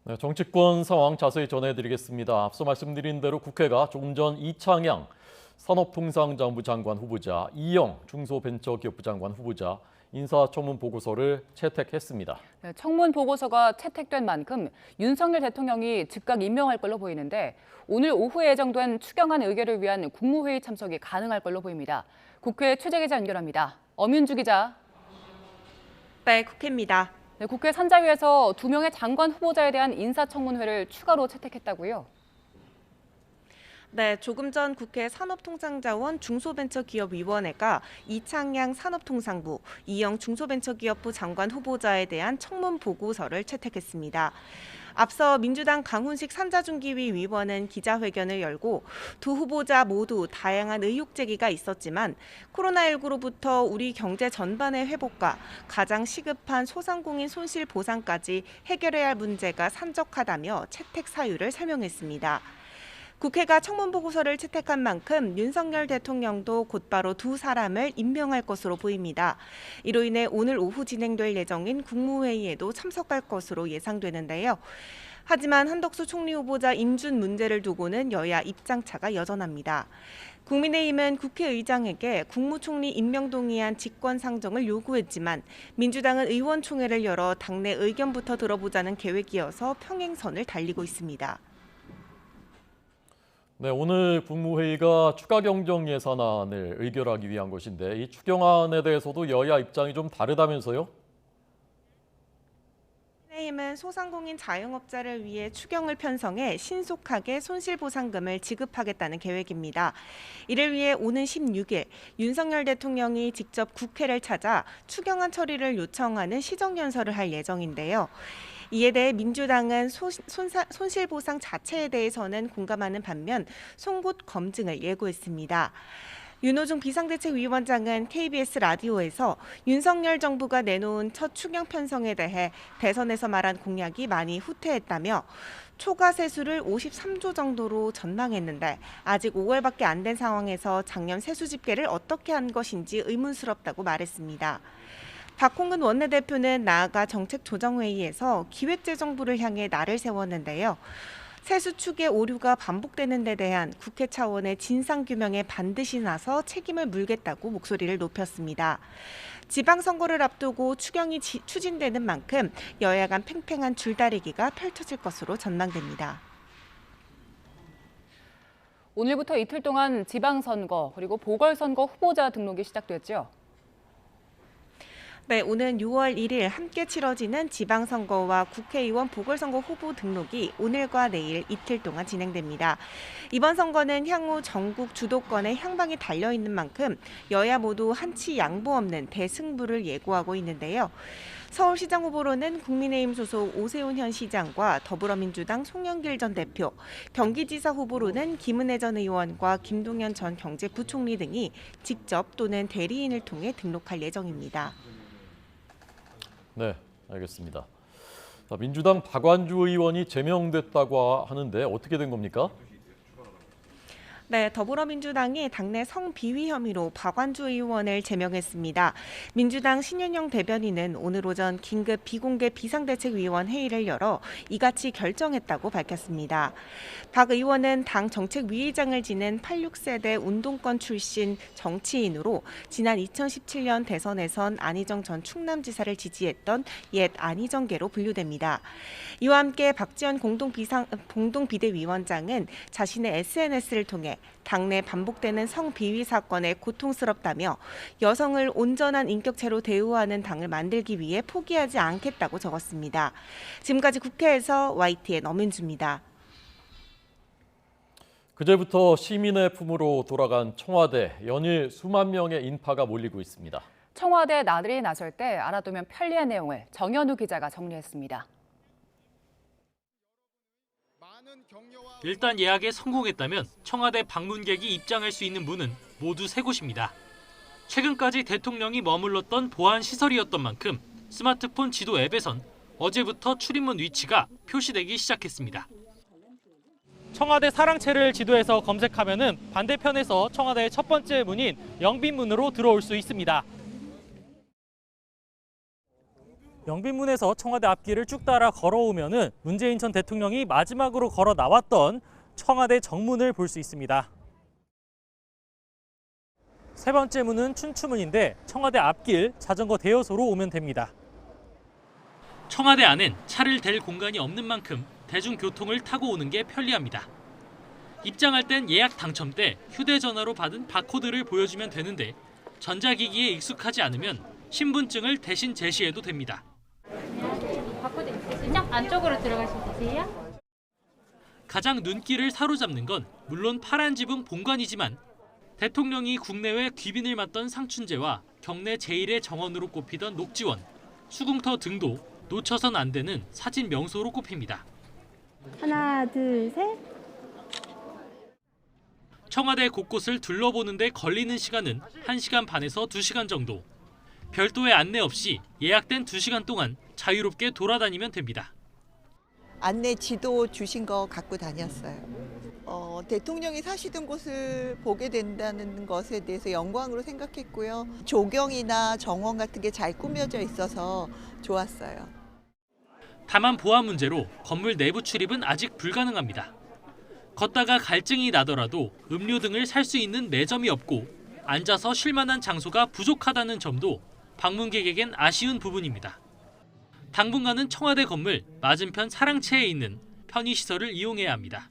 네, 정치권 상황 자세히 전해드리겠습니다. 앞서 말씀드린 대로 국회가 조금 전 이창양 산업통상자원부 장관 후보자, 이영 중소벤처기업부 장관 후보자 인사청문 보고서를 채택했습니다. 네, 청문 보고서가 채택된 만큼 윤석열 대통령이 즉각 임명할 걸로 보이는데 오늘 오후에 예정된 추경안 의결을 위한 국무회의 참석이 가능할 걸로 보입니다. 국회 취재기자 연결합니다. 엄윤주 기자. 네, 국회입니다. 네, 국회 산자위에서 2명의 장관 후보자에 대한 인사청문회를 추가로 채택했다고요? 네, 조금 전 국회 산업통상자원 중소벤처기업위원회가 이창양 산업통상부, 이영 중소벤처기업부 장관 후보자에 대한 청문 보고서를 채택했습니다. 앞서 민주당 강훈식 산자중기위 위원은 기자회견을 열고 두 후보자 모두 다양한 의혹 제기가 있었지만 코로나19로부터 우리 경제 전반의 회복과 가장 시급한 소상공인 손실 보상까지 해결해야 할 문제가 산적하다며 채택 사유를 설명했습니다. 국회가 청문보고서를 채택한 만큼 윤석열 대통령도 곧바로 두 사람을 임명할 것으로 보입니다. 이로 인해 오늘 오후 진행될 예정인 국무회의에도 참석할 것으로 예상되는데요. 하지만 한덕수 총리 후보자 인준 문제를 두고는 여야 입장차가 여전합니다. 국민의힘은 국회의장에게 국무총리 임명 동의안 직권 상정을 요구했지만 민주당은 의원총회를 열어 당내 의견부터 들어보자는 계획이어서 평행선을 달리고 있습니다. 네, 오늘 국무회의가 추가 경정 예산안을 의결하기 위한 것인데 이 추경안에 대해서도 여야 입장이 좀 다르다면서요? 국민의힘은 소상공인 자영업자를 위해 추경을 편성해 신속하게 손실보상금을 지급하겠다는 계획입니다. 이를 위해 오는 16일 윤석열 대통령이 직접 국회를 찾아 추경안 처리를 요청하는 시정연설을 할 예정인데요. 이에 대해 민주당은 손실보상 자체에 대해서는 공감하는 반면 송곳 검증을 예고했습니다. 윤호중 비상대책위원장은 KBS 라디오에서 윤석열 정부가 내놓은 첫 추경 편성에 대해 대선에서 말한 공약이 많이 후퇴했다며 초과 세수를 53조 정도로 전망했는데 아직 5월밖에 안 된 상황에서 작년 세수 집계를 어떻게 한 것인지 의문스럽다고 말했습니다. 박홍근 원내대표는 나아가 정책조정회의에서 기획재정부를 향해 날을 세웠는데요. 세수 축의 오류가 반복되는 데 대한 국회 차원의 진상규명에 반드시 나서 책임을 물겠다고 목소리를 높였습니다. 지방선거를 앞두고 추경이 추진되는 만큼 여야 간 팽팽한 줄다리기가 펼쳐질 것으로 전망됩니다. 오늘부터 이틀 동안 지방선거 그리고 보궐선거 후보자 등록이 시작됐죠. 네, 오는 6월 1일 함께 치러지는 지방선거와 국회의원 보궐선거 후보 등록이 오늘과 내일 이틀 동안 진행됩니다. 이번 선거는 향후 전국 주도권의 향방이 달려있는 만큼 여야 모두 한치 양보 없는 대승부를 예고하고 있는데요. 서울시장 후보로는 국민의힘 소속 오세훈 현 시장과 더불어민주당 송영길 전 대표, 경기지사 후보로는 김은혜 전 의원과 김동연 전 경제부총리 등이 직접 또는 대리인을 통해 등록할 예정입니다. 네, 알겠습니다. 민주당 박완주 의원이 제명됐다고 하는데 어떻게 된 겁니까? 네, 더불어민주당이 당내 성비위 혐의로 박완주 의원을 제명했습니다. 민주당 신윤영 대변인은 오늘 오전 긴급 비공개 비상대책위원 회의를 열어 이같이 결정했다고 밝혔습니다. 박 의원은 당 정책위의장을 지낸 86세대 운동권 출신 정치인으로 지난 2017년 대선에선 안희정 전 충남지사를 지지했던 옛 안희정계로 분류됩니다. 이와 함께 박지원 공동비대위원장은 자신의 SNS를 통해 당내 반복되는 성비위 사건에 고통스럽다며 여성을 온전한 인격체로 대우하는 당을 만들기 위해 포기하지 않겠다고 적었습니다. 지금까지 국회에서 YTN 엄은주입니다. 그제부터 시민의 품으로 돌아간 청와대, 연일 수만 명의 인파가 몰리고 있습니다. 청와대 나들이 나설 때 알아두면 편리한 내용을 정현우 기자가 정리했습니다. 일단 예약에 성공했다면 청와대 방문객이 입장할 수 있는 문은 모두 세 곳입니다. 최근까지 대통령이 머물렀던 보안시설이었던 만큼 스마트폰 지도 앱에선 어제부터 출입문 위치가 표시되기 시작했습니다. 청와대 사랑채를 지도에서 검색하면은 반대편에서 청와대의 첫 번째 문인 영빈문으로 들어올 수 있습니다. 영빈문에서 청와대 앞길을 쭉 따라 걸어오면은 문재인 전 대통령이 마지막으로 걸어 나왔던 청와대 정문을 볼 수 있습니다. 세 번째 문은 춘추문인데 청와대 앞길 자전거 대여소로 오면 됩니다. 청와대 안엔 차를 댈 공간이 없는 만큼 대중교통을 타고 오는 게 편리합니다. 입장할 땐 예약 당첨 때 휴대전화로 받은 바코드를 보여주면 되는데 전자기기에 익숙하지 않으면 신분증을 대신 제시해도 됩니다. 바코드 있으시죠? 안쪽으로 들어가시면 되세요. 가장 눈길을 사로잡는 건 물론 파란 지붕 본관이지만 대통령이 국내외 귀빈을 맡던 상춘제와 경내 제1의 정원으로 꼽히던 녹지원, 수궁터 등도 놓쳐선 안 되는 사진 명소로 꼽힙니다. 하나, 둘, 셋. 청와대 곳곳을 둘러보는 데 걸리는 시간은 1시간 반에서 2시간 정도. 별도의 안내 없이 예약된 2시간 동안 자유롭게 돌아다니면 됩니다. 안내 지도 주신 거 갖고 다녔어요. 대통령이 사시던 곳을 보게 된다는 것에 대해서 영광으로 생각했고요. 조경이나 정원 같은 게 잘 꾸며져 있어서 좋았어요. 다만 보안 문제로 건물 내부 출입은 아직 불가능합니다. 걷다가 갈증이 나더라도 음료 등을 살 수 있는 매점이 없고 앉아서 쉴 만한 장소가 부족하다는 점도 방문객에겐 아쉬운 부분입니다. 당분간은 청와대 건물 맞은편 사랑채에 있는 편의시설을 이용해야 합니다.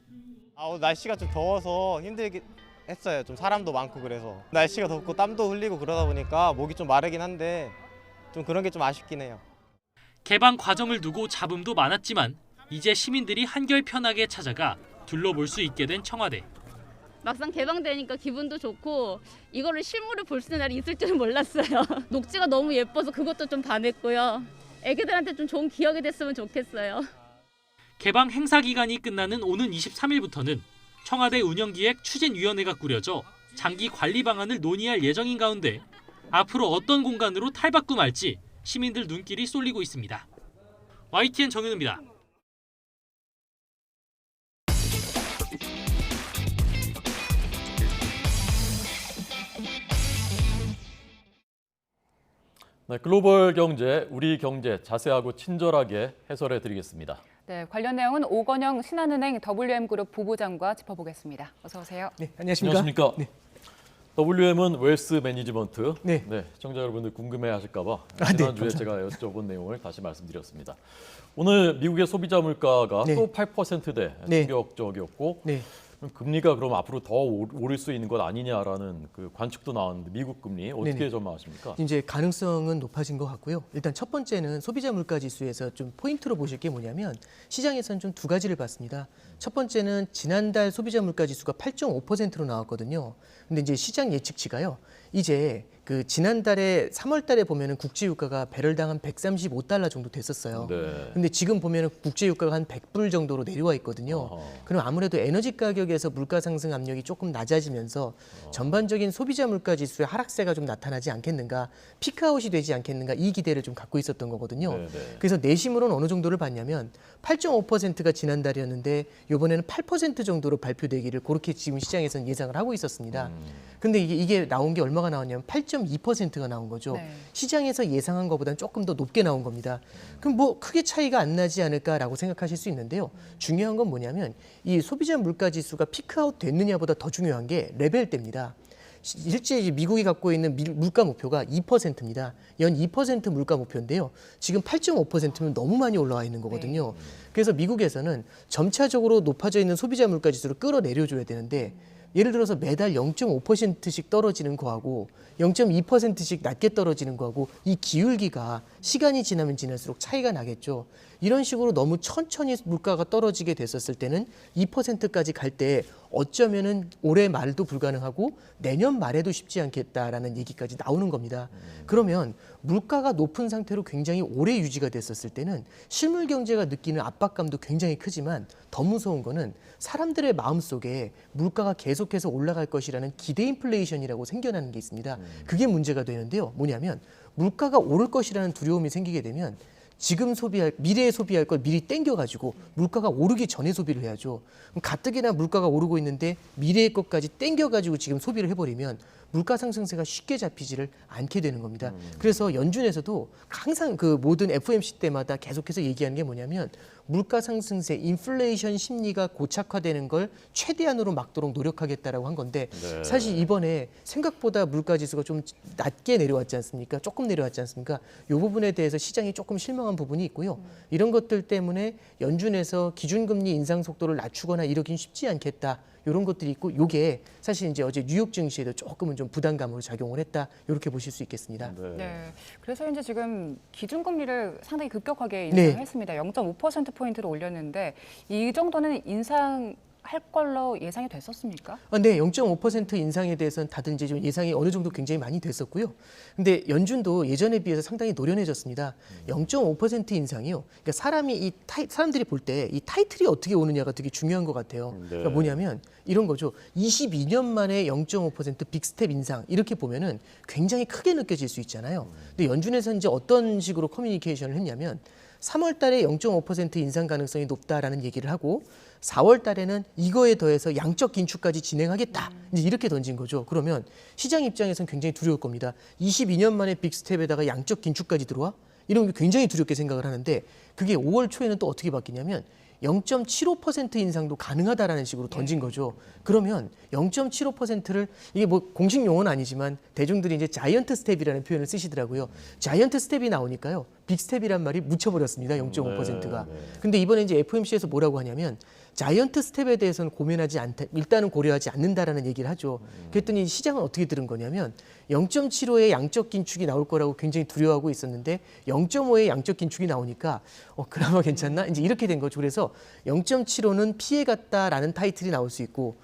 날씨가 좀 더워서 힘들긴 했어요. 좀 사람도 많고 그래서. 날씨가 덥고 땀도 흘리고 그러다 보니까 목이 좀 마르긴 한데 좀 그런 게 좀 아쉽긴 해요. 개방 과정을 두고 잡음도 많았지만 이제 시민들이 한결 편하게 찾아가 둘러볼 수 있게 된 청와대. 막상 개방되니까 기분도 좋고 이거를 실물을 볼 수 있는 날이 있을 줄은 몰랐어요. 녹지가 너무 예뻐서 그것도 좀 반했고요. 애기들한테 좀 좋은 기억이 됐으면 좋겠어요. 개방 행사 기간이 끝나는 오는 23일부터는 청와대 운영기획 추진위원회가 꾸려져 장기 관리 방안을 논의할 예정인 가운데 앞으로 어떤 공간으로 탈바꿈할지 시민들 눈길이 쏠리고 있습니다. YTN 정윤우입니다. 네, 글로벌 경제, 우리 경제 자세하고 친절하게 해설해 드리겠습니다. 네, 관련 내용은 오건영 신한은행 WM그룹 부부장과 짚어보겠습니다. 어서 오세요. 네, 안녕하십니까? 네. WM은 웰스 매니지먼트. 네. 시청자 여러분들 궁금해하실까 봐 네, 지난주에 제가 여쭤본 내용을 다시 말씀드렸습니다. 오늘 미국의 소비자 물가가 또 8%대 충격적이었고 그럼 금리가 그럼 앞으로 더 오를 수 있는 것 아니냐라는 그 관측도 나왔는데 미국 금리 어떻게 전망하십니까? 이제 가능성은 높아진 것 같고요. 일단 첫 번째는 소비자 물가 지수에서 좀 포인트로 보실 게 뭐냐면 시장에서는 좀 두 가지를 봤습니다. 첫 번째는 지난달 소비자 물가 지수가 8.5%로 나왔거든요. 근데 이제 시장 예측치가요. 이제 그 지난달에 3월달에 보면은 국제유가가 배럴당 한 135달러 정도 됐었어요. 근데 지금 보면은 국제유가가 한 100불 정도로 내려와 있거든요. 그럼 아무래도 에너지 가격에서 물가 상승 압력이 조금 낮아지면서 전반적인 소비자 물가 지수의 하락세가 좀 나타나지 않겠는가, 피크아웃이 되지 않겠는가 이 기대를 좀 갖고 있었던 거거든요. 그래서 내심으로는 어느 정도를 봤냐면 8.5%가 지난달이었는데 이번에는 8% 정도로 발표되기를 그렇게 지금 시장에서는 예상을 하고 있었습니다. 근데 이게 나온 게 얼마가 나왔냐면 8.2%가 나온 거죠. 시장에서 예상한 것보다는 조금 더 높게 나온 겁니다. 그럼 뭐 크게 차이가 안 나지 않을까라고 생각하실 수 있는데요. 중요한 건 뭐냐면 이 소비자 물가 지수가 피크아웃 됐느냐보다 더 중요한 게 레벨대입니다. 실제 미국이 갖고 있는 물가 목표가 2%입니다. 연 2% 물가 목표인데요. 지금 8.5%면 너무 많이 올라와 있는 거거든요. 그래서 미국에서는 점차적으로 높아져 있는 소비자 물가 지수를 끌어내려줘야 되는데 예를 들어서 매달 0.5%씩 떨어지는 거하고 0.2%씩 낮게 떨어지는 거하고 이 기울기가 시간이 지나면 지날수록 차이가 나겠죠. 이런 식으로 너무 천천히 물가가 떨어지게 됐었을 때는 2%까지 갈 때 어쩌면은 올해 말도 불가능하고 내년 말에도 쉽지 않겠다라는 얘기까지 나오는 겁니다. 그러면 물가가 높은 상태로 굉장히 오래 유지가 됐었을 때는 실물 경제가 느끼는 압박감도 굉장히 크지만 더 무서운 거는 사람들의 마음속에 물가가 계속해서 올라갈 것이라는 기대 인플레이션이라고 생겨나는 게 있습니다. 그게 문제가 되는데요. 뭐냐면 물가가 오를 것이라는 두려움이 생기게 되면 지금 미래에 소비할 걸 미리 땡겨가지고 물가가 오르기 전에 소비를 해야죠. 그럼 가뜩이나 물가가 오르고 있는데 미래의 것까지 땡겨가지고 지금 소비를 해버리면 물가 상승세가 쉽게 잡히지를 않게 되는 겁니다. 그래서 연준에서도 항상 그 모든 FOMC 때마다 계속해서 얘기하는 게 뭐냐면 물가 상승세, 인플레이션 심리가 고착화되는 걸 최대한으로 막도록 노력하겠다라고 한 건데 사실 이번에 생각보다 물가 지수가 좀 낮게 내려왔지 않습니까? 조금 내려왔지 않습니까? 이 부분에 대해서 시장이 조금 실망한 부분이 있고요. 이런 것들 때문에 연준에서 기준금리 인상 속도를 낮추거나 이러긴 쉽지 않겠다. 이런 것들이 있고 이게 사실 이제 어제 뉴욕 증시에도 조금은 좀 부담감으로 작용을 했다. 이렇게 보실 수 있겠습니다. 네. 그래서 이제 지금 기준금리를 상당히 급격하게 인상했습니다. 0.5%포인트로 올렸는데 이 정도는 인상할 걸로 예상이 됐었습니까? 네, 0.5% 인상에 대해서는 다들 이제 좀 예상이 어느 정도 굉장히 많이 됐었고요. 근데 연준도 예전에 비해서 상당히 노련해졌습니다. 0.5% 인상이요. 그러니까 사람들이 볼 때 이 타이틀이 어떻게 오느냐가 되게 중요한 것 같아요. 그러니까 뭐냐면 이런 거죠. 22년 만에 0.5% 빅스텝 인상 이렇게 보면은 굉장히 크게 느껴질 수 있잖아요. 근데 연준에서 이제 어떤 식으로 커뮤니케이션을 했냐면 3월 달에 0.5% 인상 가능성이 높다라는 얘기를 하고 4월 달에는 이거에 더해서 양적 긴축까지 진행하겠다. 이제 이렇게 던진 거죠. 그러면 시장 입장에서는 굉장히 두려울 겁니다. 22년 만에 빅스텝에다가 양적 긴축까지 들어와? 이런 게 굉장히 두렵게 생각을 하는데 그게 5월 초에는 또 어떻게 바뀌냐면 0.75% 인상도 가능하다라는 식으로 던진 거죠. 그러면 0.75%를 이게 뭐 공식 용어는 아니지만 대중들이 이제 자이언트 스텝이라는 표현을 쓰시더라고요. 자이언트 스텝이 나오니까요. 빅스텝이란 말이 묻혀버렸습니다. 0.5%가. 근데 이번에 이제 FOMC에서 뭐라고 하냐면 자이언트 스텝에 대해서는 고민하지 않다. 일단은 고려하지 않는다라는 얘기를 하죠. 그랬더니 시장은 어떻게 들은 거냐면 0.75의 양적 긴축이 나올 거라고 굉장히 두려워하고 있었는데 0.5의 양적 긴축이 나오니까 그나마 괜찮나? 이제 이렇게 된 거죠. 그래서 0.75는 피해갔다라는 타이틀이 나올 수 있고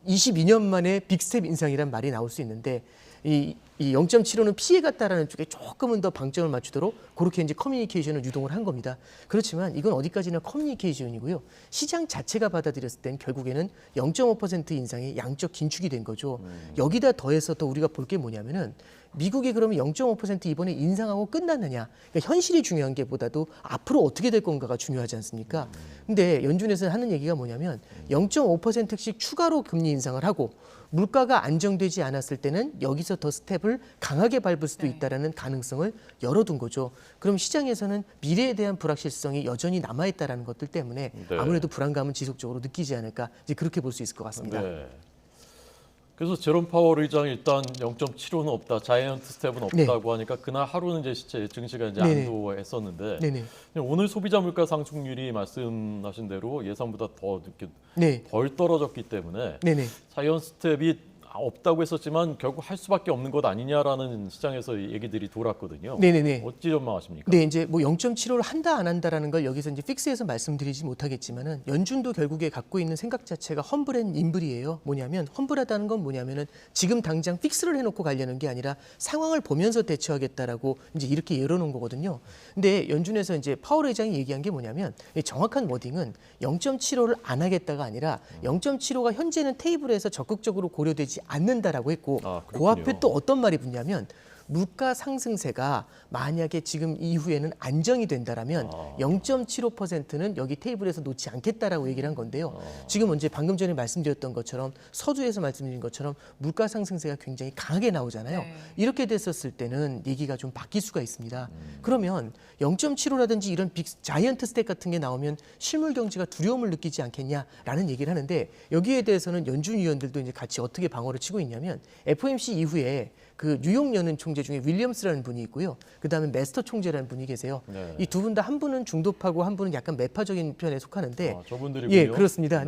22년 만에 빅스텝 인상이란 말이 나올 수 있는데 이 0.75는 피해갔다라는 쪽에 조금은 더 방점을 맞추도록 그렇게 이제 커뮤니케이션을 유동을 한 겁니다. 그렇지만 이건 어디까지나 커뮤니케이션이고요. 시장 자체가 받아들였을 땐 결국에는 0.5% 인상의 양적 긴축이 된 거죠. 여기다 더해서 또 우리가 볼 게 뭐냐면은 미국이 그러면 0.5% 이번에 인상하고 끝났느냐. 그러니까 현실이 중요한 게 보다도 앞으로 어떻게 될 건가가 중요하지 않습니까? 근데 연준에서 하는 얘기가 뭐냐면 0.5%씩 추가로 금리 인상을 하고 물가가 안정되지 않았을 때는 여기서 더 스텝을 강하게 밟을 수도 있다는 가능성을 열어둔 거죠. 그럼 시장에서는 미래에 대한 불확실성이 여전히 남아있다는 것들 때문에 아무래도 불안감은 지속적으로 느끼지 않을까 이제 그렇게 볼 수 있을 것 같습니다. 네. 그래서 제롬 파월 의장이 일단 0.75는 없다, 자이언트 스텝은 없다고 하니까 그날 하루는 이제 증시가 이제 안도했었는데 오늘 소비자 물가 상승률이 말씀하신 대로 예상보다 더 늦게 덜 떨어졌기 때문에 자이언트 스텝이 없다고 했었지만 결국 할 수밖에 없는 것 아니냐라는 시장에서 얘기들이 돌았거든요. 어찌 전망하십니까? 네, 이제 뭐 0.75를 한다 안 한다라는 걸 여기서 이제 픽스해서 말씀드리지 못하겠지만은 연준도 결국에 갖고 있는 생각 자체가 험블 앤 임블이에요. 뭐냐면 험블하다는 건 뭐냐면은 지금 당장 픽스를 해놓고 가려는 게 아니라 상황을 보면서 대처하겠다라고 이제 이렇게 열어놓은 거거든요. 근데 연준에서 이제 파월 의장이 얘기한 게 뭐냐면 정확한 워딩은 0.75를 안 하겠다가 아니라 0.75가 현재는 테이블에서 적극적으로 고려되지 않는다라고 했고 그 앞에 또 어떤 말이 붙냐면 물가 상승세가 만약에 지금 이후에는 안정이 된다라면 0.75%는 여기 테이블에서 놓지 않겠다라고 얘기를 한 건데요. 지금 이제 방금 전에 말씀드렸던 것처럼 서두에서 말씀드린 것처럼 물가 상승세가 굉장히 강하게 나오잖아요. 이렇게 됐었을 때는 얘기가 좀 바뀔 수가 있습니다. 그러면 0.75라든지 이런 자이언트 스텝 같은 게 나오면 실물 경제가 두려움을 느끼지 않겠냐라는 얘기를 하는데 여기에 대해서는 연준 위원들도 이제 같이 어떻게 방어를 치고 있냐면 FOMC 이후에 그 뉴욕 연은 총재 중에 윌리엄스라는 분이 있고요. 그다음에 메스터 총재라는 분이 계세요. 이 두 분 다 한 분은 중도파고 한 분은 약간 매파적인 편에 속하는데 저분들이군요. 예, 그렇습니다.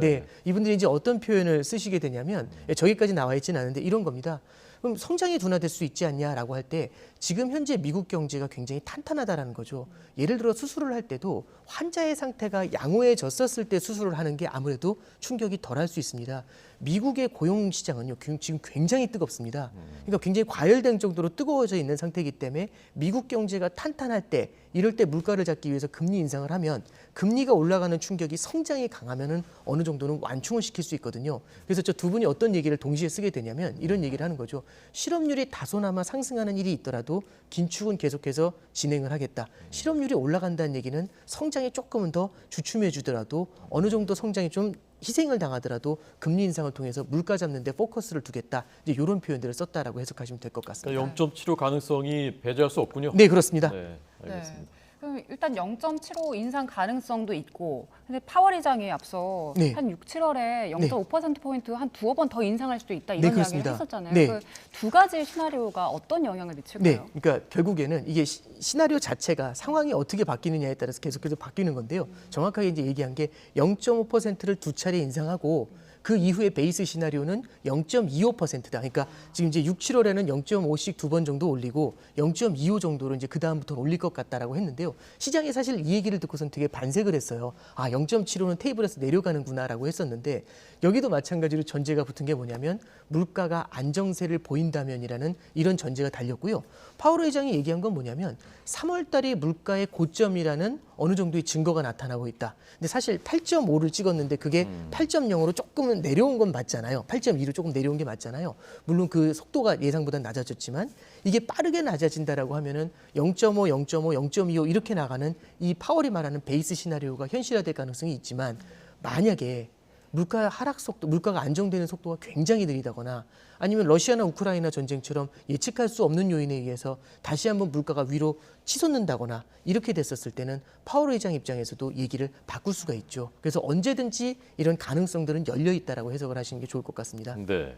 이분들이 이제 어떤 표현을 쓰시게 되냐면 저기까지 나와 있지는 않은데 이런 겁니다. 그럼 성장이 둔화될 수 있지 않냐라고 할 때 지금 현재 미국 경제가 굉장히 탄탄하다라는 거죠. 예를 들어 수술을 할 때도 환자의 상태가 양호해졌었을 때 수술을 하는 게 아무래도 충격이 덜할 수 있습니다. 미국의 고용 시장은요 지금 굉장히 뜨겁습니다. 그러니까 굉장히 과열된 정도로 뜨거워져 있는 상태이기 때문에 미국 경제가 탄탄할 때 이럴 때 물가를 잡기 위해서 금리 인상을 하면 금리가 올라가는 충격이 성장이 강하면은 어느 정도는 완충을 시킬 수 있거든요. 그래서 저 두 분이 어떤 얘기를 동시에 쓰게 되냐면 이런 얘기를 하는 거죠. 실업률이 다소나마 상승하는 일이 있더라도 긴축은 계속해서 진행을 하겠다. 실업률이 올라간다는 얘기는 성장이 조금은 더 주춤해 주더라도 어느 정도 성장이 좀 희생을 당하더라도 금리 인상을 통해서 물가 잡는 데 포커스를 두겠다. 이제 이런 표현들을 썼다라고 해석하시면 될 것 같습니다. 0.75 가능성이 배제할 수 없군요. 네, 그렇습니다. 네, 알겠습니다. 그럼 일단 0.75 인상 가능성도 있고 근데 파월 의장이 앞서 한 6, 7월에 0.5%포인트 한 두어 번 더 인상할 수도 있다 이런 이야기를 했었잖아요. 그 두 가지 시나리오가 어떤 영향을 미칠까요? 그러니까 결국에는 이게 시나리오 자체가 상황이 어떻게 바뀌느냐에 따라서 계속해서 바뀌는 건데요. 정확하게 이제 얘기한 게 0.5%를 두 차례 인상하고 그 이후에 베이스 시나리오는 0.25%다. 그러니까 지금 이제 6, 7월에는 0.5씩 두 번 정도 올리고 0.25 정도로 이제 그 다음부터 올릴 것 같다라고 했는데요. 시장이 사실 이 얘기를 듣고선 되게 반색을 했어요. 0.75는 테이블에서 내려가는구나라고 했었는데 여기도 마찬가지로 전제가 붙은 게 뭐냐면 물가가 안정세를 보인다면이라는 이런 전제가 달렸고요. 파월 의장이 얘기한 건 뭐냐면 3월 달이 물가의 고점이라는 어느 정도의 증거가 나타나고 있다. 근데 사실 8.5를 찍었는데 그게 8.0으로 조금은 실제로는 내려온 건 맞잖아요. 8.2로 조금 내려온 게 맞잖아요. 물론 그 속도가 예상보다 낮아졌지만 이게 빠르게 낮아진다라고 하면은 0.5, 0.5, 0.25 이렇게 나가는 이 파월이 말하는 베이스 시나리오가 현실화될 가능성이 있지만 만약에 물가 하락 속도, 물가가 안정되는 속도가 굉장히 느리다거나 아니면 러시아나 우크라이나 전쟁처럼 예측할 수 없는 요인에 의해서 다시 한번 물가가 위로 치솟는다거나 이렇게 됐었을 때는 파월 의장 입장에서도 얘기를 바꿀 수가 있죠. 그래서 언제든지 이런 가능성들은 열려 있다라고 해석을 하시는 게 좋을 것 같습니다. 네.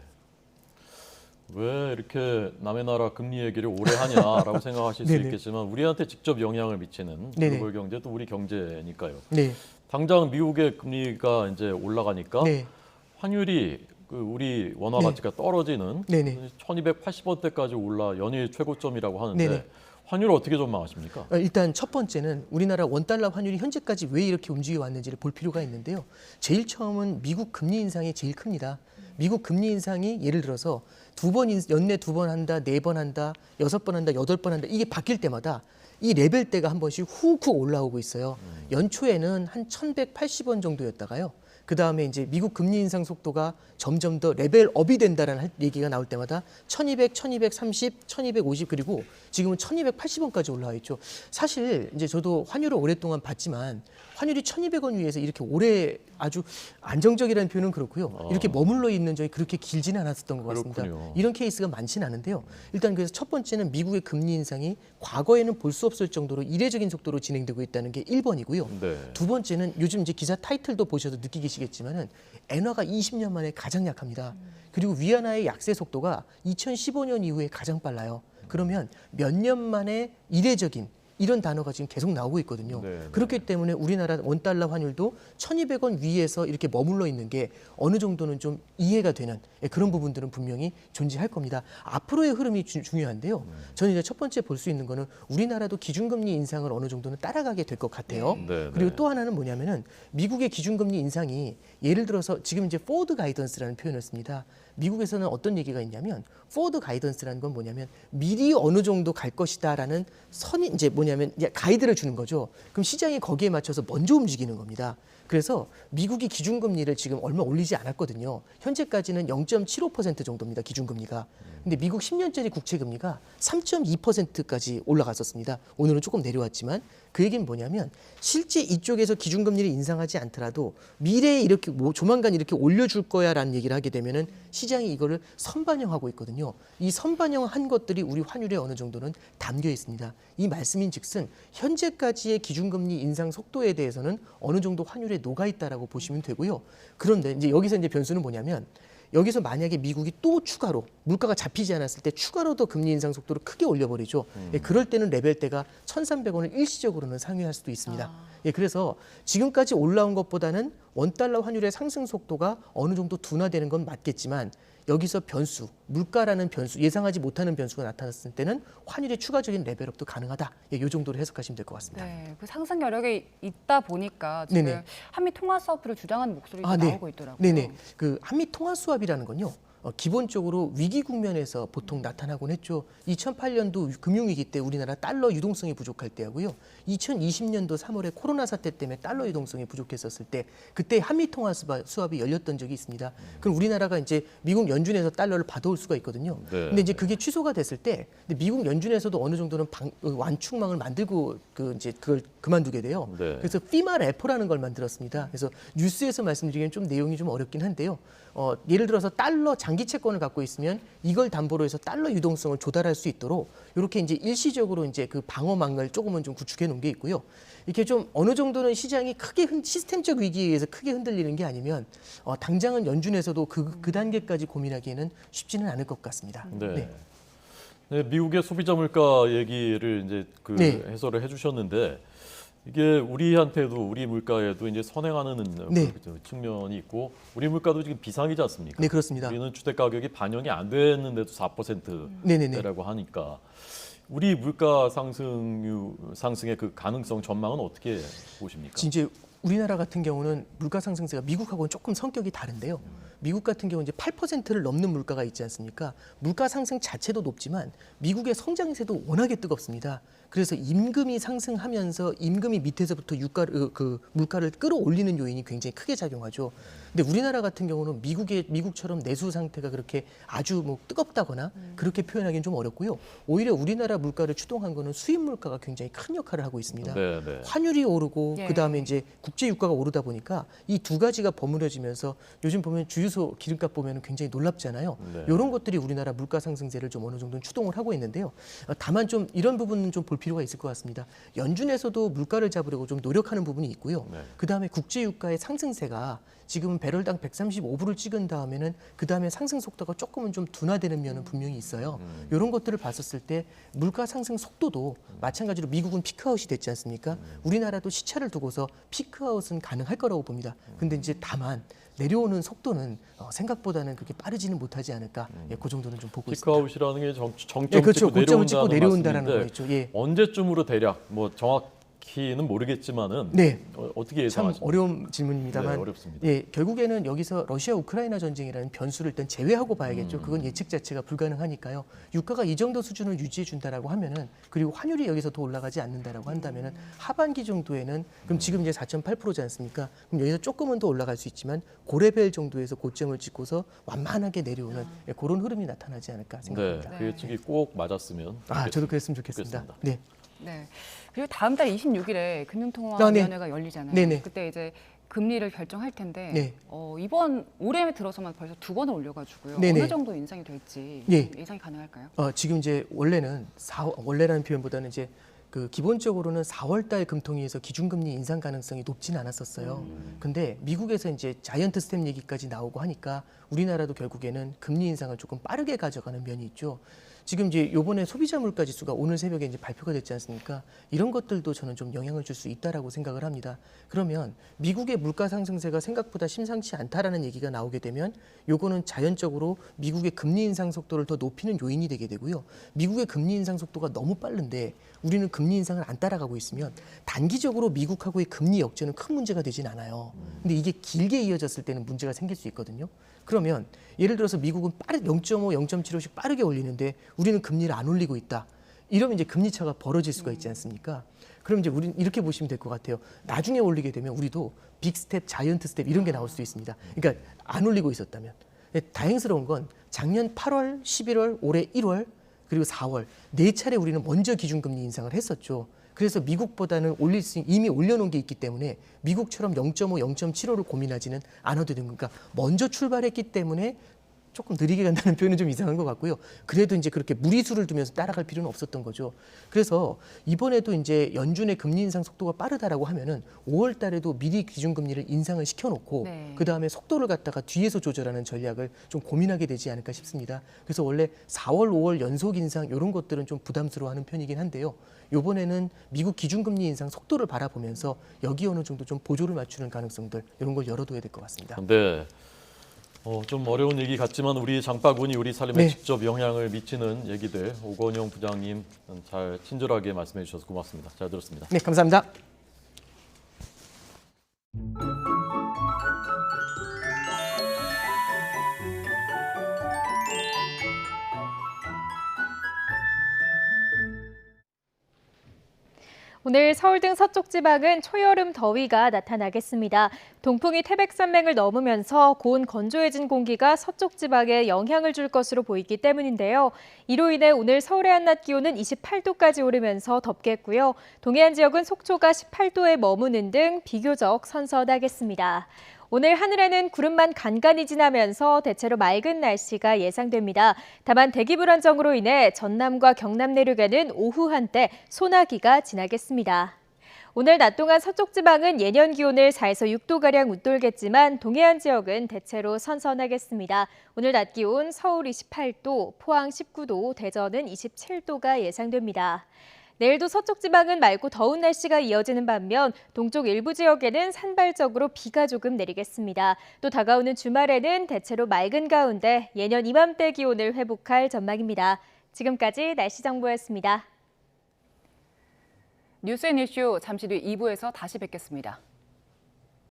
왜 이렇게 남의 나라 금리 얘기를 오래 하냐라고 생각하실 수 있겠지만 우리한테 직접 영향을 미치는 글로벌 경제 또 우리 경제니까요. 네. 당장 미국의 금리가 이제 올라가니까 환율이 우리 원화 가치가 떨어지는 1280원대까지 올라 연일 최고점이라고 하는데 환율을 어떻게 전망하십니까? 일단 첫 번째는 우리나라 원달러 환율이 현재까지 왜 이렇게 움직여 왔는지를 볼 필요가 있는데요. 제일 처음은 미국 금리 인상이 제일 큽니다. 미국 금리 인상이 예를 들어서 연내 2번 한다, 4번 한다, 6번 한다, 8번 한다 이게 바뀔 때마다 이 레벨대가 한 번씩 훅훅 올라오고 있어요. 연초에는 한 1180원 정도였다가요. 그 다음에 이제 미국 금리 인상 속도가 점점 더 레벨업이 된다는 얘기가 나올 때마다 1200, 1230, 1250 그리고 지금은 1280원까지 올라와 있죠. 사실 이제 저도 환율을 오랫동안 봤지만 환율이 1200원 위에서 이렇게 오래 아주 안정적이라는 표현은 그렇고요. 이렇게 머물러 있는 적이 그렇게 길지는 않았었던 것 같습니다. 그렇군요. 이런 케이스가 많지는 않은데요. 일단 그래서 첫 번째는 미국의 금리 인상이 과거에는 볼 수 없을 정도로 이례적인 속도로 진행되고 있다는 게 1번이고요. 두 번째는 요즘 이제 기사 타이틀도 보셔도 느끼시겠지만은 엔화가 20년 만에 가장 약합니다. 그리고 위안화의 약세 속도가 2015년 이후에 가장 빨라요. 그러면 몇 년 만에 이례적인 이런 단어가 지금 계속 나오고 있거든요. 그렇기 때문에 우리나라 원달러 환율도 1200원 위에서 이렇게 머물러 있는 게 어느 정도는 좀 이해가 되는 그런 부분들은 분명히 존재할 겁니다. 앞으로의 흐름이 중요한데요. 저는 이제 첫 번째 볼 수 있는 거는 우리나라도 기준금리 인상을 어느 정도는 따라가게 될 것 같아요. 그리고 또 하나는 뭐냐면은 미국의 기준금리 인상이 예를 들어서 지금 이제 포워드 가이던스라는 표현을 씁니다. 미국에서는 어떤 얘기가 있냐면 포워드 가이던스라는 건 뭐냐면 미리 어느 정도 갈 것이다라는 선이 이제 뭐냐면 가이드를 주는 거죠. 그럼 시장이 거기에 맞춰서 먼저 움직이는 겁니다. 그래서 미국이 기준금리를 지금 얼마 올리지 않았거든요. 현재까지는 0.75% 정도입니다. 기준금리가. 근데 미국 10년짜리 국채금리가 3.2%까지 올라갔었습니다. 오늘은 조금 내려왔지만 그 얘기는 뭐냐면 실제 이쪽에서 기준금리를 인상하지 않더라도 미래에 이렇게 조만간 이렇게 올려줄 거야라는 얘기를 하게 되면은 시장이 이거를 선반영하고 있거든요. 이 선반영한 것들이 우리 환율에 어느 정도는 담겨 있습니다. 이 말씀인즉슨 현재까지의 기준금리 인상 속도에 대해서는 어느 정도 환율에 녹아 있다라고 보시면 되고요. 그런데 이제 여기서 이제 변수는 뭐냐면 여기서 만약에 미국이 또 추가로 물가가 잡히지 않았을 때 추가로 더 금리 인상 속도를 크게 올려버리죠. 그럴 때는 레벨대가 1,300원을 일시적으로는 상회할 수도 있습니다. 그래서 지금까지 올라온 것보다는 원달러 환율의 상승 속도가 어느 정도 둔화되는 건 맞겠지만 여기서 변수, 물가라는 변수, 예상하지 못하는 변수가 나타났을 때는 환율의 추가적인 레벨업도 가능하다. 이 정도로 해석하시면 될 것 같습니다. 네, 그 상승 여력이 있다 보니까 지금 한미 통화 수합을 주장하는 목소리도 나오고 있더라고요. 네네. 그 한미 통화 수합이라는 건요. 기본적으로 위기 국면에서 보통 나타나곤 했죠. 2008년도 금융위기 때 우리나라 달러 유동성이 부족할 때하고요. 2020년도 3월에 코로나 사태 때문에 달러 유동성이 부족했었을 때 그때 한미 통화 수합이 열렸던 적이 있습니다. 그럼 우리나라가 이제 미국 연준에서 달러를 받아올 수가 있거든요. 근데 이제 그게 취소가 됐을 때 미국 연준에서도 어느 정도는 완충망을 만들고 그걸 그만두게 돼요. 그래서 피마 레포라는 걸 만들었습니다. 그래서 뉴스에서 말씀드리기엔 좀 내용이 좀 어렵긴 한데요. 예를 들어서 달러 장기 채권을 갖고 있으면 이걸 담보로 해서 달러 유동성을 조달할 수 있도록 이렇게 이제 일시적으로 이제 그 방어망을 조금은 좀 구축해 놓은 게 있고요. 이렇게 좀 어느 정도는 시장이 크게 시스템적 위기에 의해서 크게 흔들리는 게 아니면 당장은 연준에서도 그 단계까지 고민하기에는 쉽지는 않을 것 같습니다. 네, 미국의 소비자 물가 얘기를 이제 해설을 해주셨는데. 이게 우리한테도 우리 물가에도 이제 선행하는 측면이 있고 우리 물가도 지금 비상이지 않습니까? 네, 그렇습니다. 우리는 주택 가격이 반영이 안 됐는데도 4%대라고 하니까 우리 물가 상승의 그 가능성 전망은 어떻게 보십니까? 이제 우리나라 같은 경우는 물가 상승세가 미국하고는 조금 성격이 다른데요. 미국 같은 경우 이제 8%를 넘는 물가가 있지 않습니까? 물가 상승 자체도 높지만 미국의 성장세도 워낙에 뜨겁습니다. 그래서 임금이 상승하면서 임금이 밑에서부터 물가를 끌어올리는 요인이 굉장히 크게 작용하죠. 근데 우리나라 같은 경우는 미국처럼 내수 상태가 그렇게 아주 뭐 뜨겁다거나 그렇게 표현하기는 좀 어렵고요. 오히려 우리나라 물가를 추동한 거는 수입 물가가 굉장히 큰 역할을 하고 있습니다. 네. 환율이 오르고 예. 그다음에 이제 국제 유가가 오르다 보니까 이 두 가지가 버무려지면서 요즘 보면 주유소 기름값 보면 굉장히 놀랍잖아요. 네. 이런 것들이 우리나라 물가 상승세를 좀 어느 정도는 추동을 하고 있는데요. 다만 좀 이런 부분은 좀 볼 필요가 있을 것 같습니다. 연준에서도 물가를 잡으려고 좀 노력하는 부분이 있고요. 네. 그다음에 국제 유가의 상승세가 지금은 배럴당 135불을 찍은 다음에는 그다음에 상승 속도가 조금은 좀 둔화되는 면은 분명히 있어요. 이런 것들을 봤었을 때 물가 상승 속도도 마찬가지로 미국은 피크아웃이 됐지 않습니까? 우리나라도 시차를 두고서 피크아웃은 가능할 거라고 봅니다. 근데 이제 다만 내려오는 속도는 생각보다는 그렇게 빠르지는 못하지 않을까. 예, 그 정도는 좀 보고 있습니다. 피크아웃이라는 게 정점 예, 그렇죠. 찍고 고점을 찍고 내려온다는 말씀인데 거겠죠. 예. 언제쯤으로 대략 뭐 정확히는 모르겠지만은 네. 어떻게 참 예상하십니까? 어려운 질문입니다만 네, 어렵습니다. 예, 결국에는 여기서 러시아 우크라이나 전쟁이라는 변수를 일단 제외하고 봐야겠죠. 그건 예측 자체가 불가능하니까요. 유가가 이 정도 수준을 유지해 준다라고 하면은 그리고 환율이 여기서 더 올라가지 않는다라고 한다면은 하반기 정도에는 그럼 지금 이제 4.8%지 않습니까? 그럼 여기서 조금은 더 올라갈 수 있지만 고레벨 정도에서 고점을 찍고서 완만하게 내려오는 예, 그런 흐름이 나타나지 않을까 생각합니다. 네, 그 예측이 꼭 맞았으면 저도 그랬으면 좋겠습니다. 네. 네. 그리고 다음 달 26일에 금융통화위원회가 열리잖아요. 네네. 그때 이제 금리를 결정할 텐데 네. 이번 올해 들어서만 벌써 2번을 올려가지고요. 네네. 어느 정도 인상이 될지 예. 예상이 가능할까요? 지금 이제 원래라는 표현보다는 이제 그 기본적으로는 4월달 금통위에서 기준금리 인상 가능성이 높진 않았었어요. 근데 미국에서 이제 자이언트 스텝 얘기까지 나오고 하니까 우리나라도 결국에는 금리 인상을 조금 빠르게 가져가는 면이 있죠. 지금 이제 요번에 소비자 물가 지수가 오늘 새벽에 이제 발표가 됐지 않습니까? 이런 것들도 저는 좀 영향을 줄 수 있다라고 생각을 합니다. 그러면 미국의 물가 상승세가 생각보다 심상치 않다라는 얘기가 나오게 되면 요거는 자연적으로 미국의 금리 인상 속도를 더 높이는 요인이 되게 되고요. 미국의 금리 인상 속도가 너무 빠른데 우리는 금리 인상을 안 따라가고 있으면 단기적으로 미국하고의 금리 역전은 큰 문제가 되진 않아요. 근데 이게 길게 이어졌을 때는 문제가 생길 수 있거든요. 그러면 예를 들어서 미국은 0.5, 0.75씩 빠르게 올리는데 우리는 금리를 안 올리고 있다. 이러면 이제 금리 차가 벌어질 수가 있지 않습니까? 그럼 이제 우리는 이렇게 보시면 될 것 같아요. 나중에 올리게 되면 우리도 빅 스텝, 자이언트 스텝 이런 게 나올 수 있습니다. 그러니까 안 올리고 있었다면. 다행스러운 건 작년 8월, 11월, 올해 1월 그리고 4월 네 차례 우리는 먼저 기준금리 인상을 했었죠. 그래서 미국보다는 이미 올려놓은 게 있기 때문에 미국처럼 0.5, 0.75를 고민하지는 않아도 되는 거니까 먼저 출발했기 때문에 조금 느리게 간다는 표현은 좀 이상한 것 같고요. 그래도 이제 그렇게 무리수를 두면서 따라갈 필요는 없었던 거죠. 그래서 이번에도 이제 연준의 금리 인상 속도가 빠르다라고 하면은 5월 달에도 미리 기준금리를 인상을 시켜놓고 그 다음에 속도를 갖다가 뒤에서 조절하는 전략을 좀 고민하게 되지 않을까 싶습니다. 그래서 원래 4월, 5월 연속 인상 이런 것들은 좀 부담스러워하는 편이긴 한데요. 이번에는 미국 기준금리 인상 속도를 바라보면서 여기 어느 정도 좀 보조를 맞추는 가능성들 이런 걸 열어둬야 될 것 같습니다. 네. 좀 어려운 얘기 같지만 우리 장바구니 우리 삶에 직접 영향을 미치는 얘기들 오건영 부장님 잘 친절하게 말씀해 주셔서 고맙습니다. 잘 들었습니다. 네, 감사합니다. 오늘 서울 등 서쪽 지방은 초여름 더위가 나타나겠습니다. 동풍이 태백산맥을 넘으면서 고온 건조해진 공기가 서쪽 지방에 영향을 줄 것으로 보이기 때문인데요. 이로 인해 오늘 서울의 한낮 기온은 28도까지 오르면서 덥겠고요. 동해안 지역은 속초가 18도에 머무는 등 비교적 선선하겠습니다. 오늘 하늘에는 구름만 간간히 지나면서 대체로 맑은 날씨가 예상됩니다. 다만 대기 불안정으로 인해 전남과 경남 내륙에는 오후 한때 소나기가 지나겠습니다. 오늘 낮 동안 서쪽 지방은 예년 기온을 4에서 6도가량 웃돌겠지만 동해안 지역은 대체로 선선하겠습니다. 오늘 낮 기온 서울 28도, 포항 19도, 대전은 27도가 예상됩니다. 내일도 서쪽 지방은 맑고 더운 날씨가 이어지는 반면 동쪽 일부 지역에는 산발적으로 비가 조금 내리겠습니다. 또 다가오는 주말에는 대체로 맑은 가운데 예년 이맘때 기온을 회복할 전망입니다. 지금까지 날씨 정보였습니다. 뉴스앤이슈 잠시 뒤 2부에서 다시 뵙겠습니다.